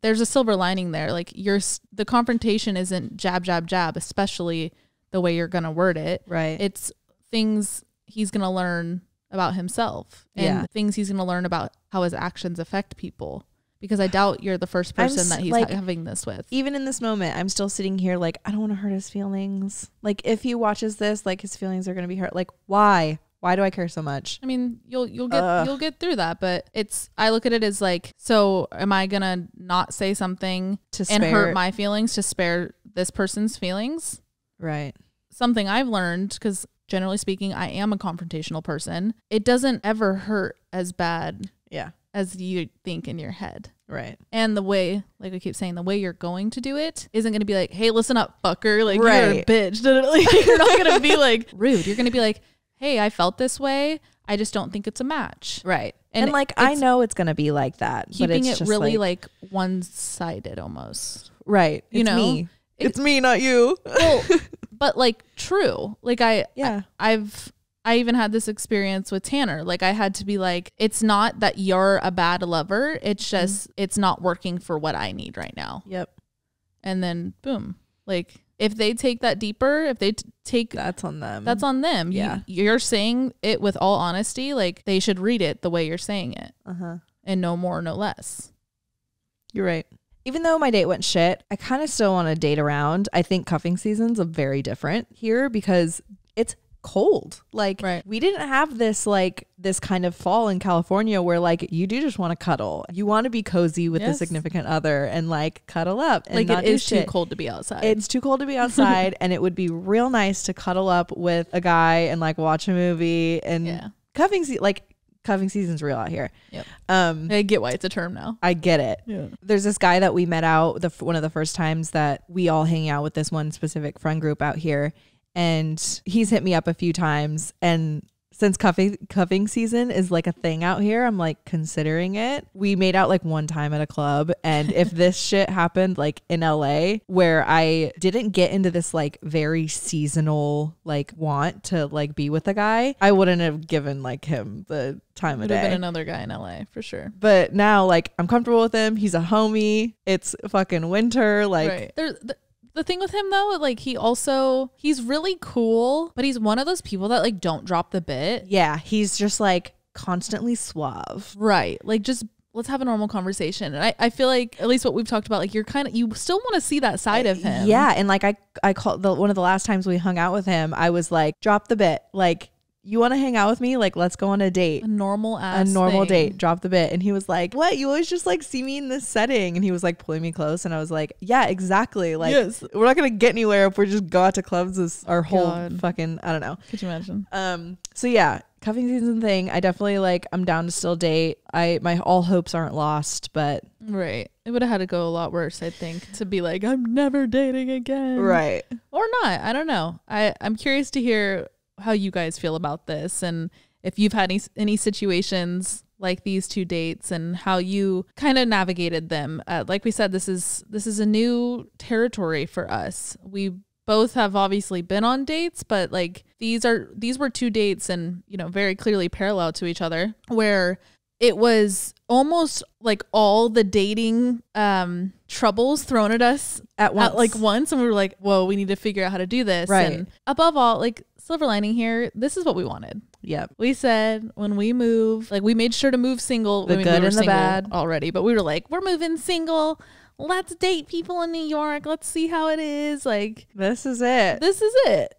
there's a silver lining there. Like, the confrontation isn't jab, jab, jab, especially the way you're going to word it. Right. It's things he's going to learn about himself and things he's going to learn about how his actions affect people. Because I doubt you're the first person that he's like, having this with. Even in this moment, I'm still sitting here like, I don't want to hurt his feelings. Like, if he watches this, like, his feelings are going to be hurt. Like, why? Why do I care so much? I mean, you'll get through that, but I look at it as like, so am I gonna not say something and hurt my feelings to spare this person's feelings? Right. Something I've learned, because generally speaking, I am a confrontational person. It doesn't ever hurt as bad as you think in your head. Right. And the way, like I keep saying, the way you're going to do it isn't going to be like, hey, listen up, fucker. Like, you're a bitch. Like, you're not going to be like rude. You're going to be like, hey, I felt this way. I just don't think it's a match. Right. And like, I know it's going to be like that. Keeping but it's it just really like one-sided almost. Right. It's me. It's me, not you. Well, But like true. Like I even had this experience with Tanner. Like I had to be like, it's not that you're a bad lover. It's just, it's not working for what I need right now. Yep. And then boom. Like if they take that deeper, if they take, that's on them. That's on them. Yeah. You're saying it with all honesty. Like they should read it the way you're saying it. And no more, no less. You're right. Even though my date went shit, I kind of still want to date around. I think cuffing seasons are very different here because it's cold. Like we didn't have this like this kind of fall in California where like you do just want to cuddle. You want to be cozy with the significant other and like cuddle up. And like not it is too cold to be outside. It's too cold to be outside, and it would be real nice to cuddle up with a guy and like watch a movie. And cuffing season's real out here. Yep. I get why it's a term now. I get it. Yeah. There's this guy that we met out one of the first times that we all hang out with this one specific friend group out here. And he's hit me up a few times. And since cuffing season is like a thing out here, I'm like considering it. We made out like one time at a club. And if this shit happened like in LA where I didn't get into this like very seasonal like want to like be with a guy, I wouldn't have given like him the time of day. Would have been another guy in LA for sure. But now like I'm comfortable with him. He's a homie. It's fucking winter. Like the thing with him though, like he's really cool, but he's one of those people that like don't drop the bit. Yeah, he's just like constantly suave. Right. Like just let's have a normal conversation. And I feel like at least what we've talked about, like you still want to see that side of him. Yeah. And like I called one of the last times we hung out with him, I was like, drop the bit. Like, you want to hang out with me? Like, let's go on a date. A normal date. Drop the bit. And he was like, what? You always just like see me in this setting. And he was like pulling me close. And I was like, yeah, exactly. Like, we're not going to get anywhere if we just go out to clubs as our whole fucking, I don't know. Could you imagine? So yeah, cuffing season thing. I definitely like, I'm down to still date. My all hopes aren't lost, but. Right. It would have had to go a lot worse, I think, to be like, I'm never dating again. Right. Or not. I don't know. I'm curious to hear how you guys feel about this and if you've had any situations like these two dates and how you kind of navigated them. Like we said, this is a new territory for us. We both have obviously been on dates, but like these were two dates and, you know, very clearly parallel to each other where it was almost like all the dating troubles thrown at us at once. And we were like, whoa, we need to figure out how to do this. Right. And above all, like silver lining here, this is what we wanted. Yep. We said when we move, like we made sure to move single. The good and the bad already. But we were like, we're moving single. Let's date people in New York. Let's see how it is. Like, this is it.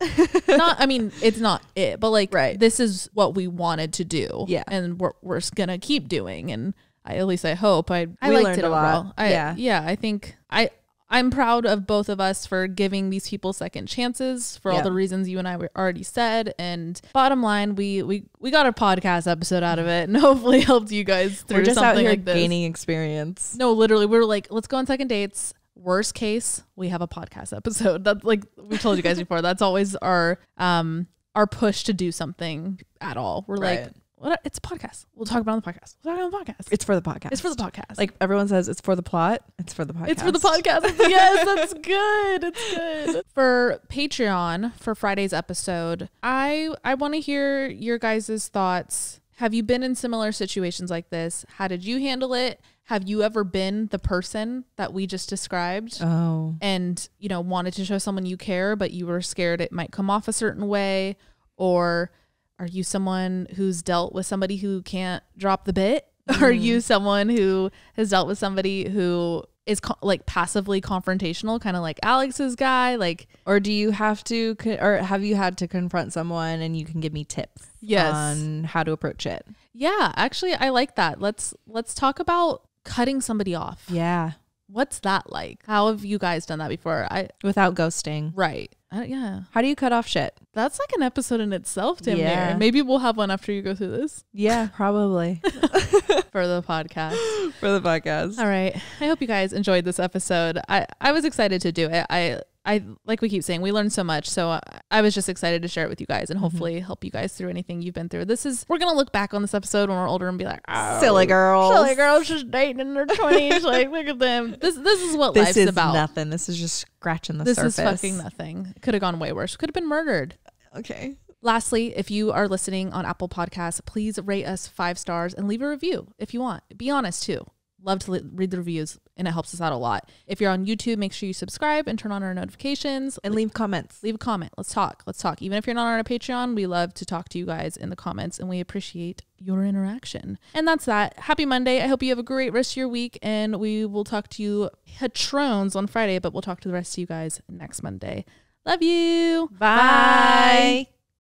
It's not it, but like, this is what we wanted to do. Yeah. And we're going to keep doing. And at least I hope I liked it a lot. I think I'm proud of both of us for giving these people second chances for all the reasons you and I already said. And bottom line, we got a podcast episode out of it and hopefully helped you guys through just something out here like this. Gaining experience. No, literally, we were like, let's go on second dates. Worst case, we have a podcast episode. That's like we told you guys before. That's always our push to do something at all. We're like, what? It's a podcast. We'll talk about it on the podcast. We'll talk about it on the podcast. It's for the podcast. It's for the podcast. Like everyone says, it's for the plot. It's for the podcast. It's for the podcast. Yes, that's good. It's good. For Patreon, for Friday's episode, I want to hear your guys' thoughts. Have you been in similar situations like this? How did you handle it? Have you ever been the person that we just described? Oh. And, you know, wanted to show someone you care, but you were scared it might come off a certain way? Or are you someone who's dealt with somebody who can't drop the bit? Are you someone who has dealt with somebody who is like passively confrontational, kind of like Alex's guy? Like, or do you have to, or have you had to confront someone and you can give me tips on how to approach it? Yeah, actually, I like that. Let's talk about cutting somebody off. Yeah. What's that like? How have you guys done that before? Without ghosting. Right. Yeah. How do you cut off shit? That's like an episode in itself, damn near. Maybe we'll have one after you go through this. Yeah, probably. For the podcast. For the podcast. All right. I hope you guys enjoyed this episode. I was excited to do it. I like we keep saying, we learned so much. So I was just excited to share it with you guys and hopefully help you guys through anything you've been through. We're going to look back on this episode when we're older and be like, oh, silly girls just dating in their 20s. Like, look at them. This is what life's about. This is nothing. This is just scratching the surface. This is fucking nothing. Could have gone way worse. Could have been murdered. Okay. Lastly, if you are listening on Apple Podcasts, please rate us 5 stars and leave a review if you want. Be honest too. Love to read the reviews and it helps us out a lot. If you're on YouTube, make sure you subscribe and turn on our notifications. And leave comments. Leave a comment. Let's talk. Even if you're not on our Patreon, we love to talk to you guys in the comments and we appreciate your interaction. And that's that. Happy Monday. I hope you have a great rest of your week and we will talk to you patrons on Friday, but we'll talk to the rest of you guys next Monday. Love you. Bye.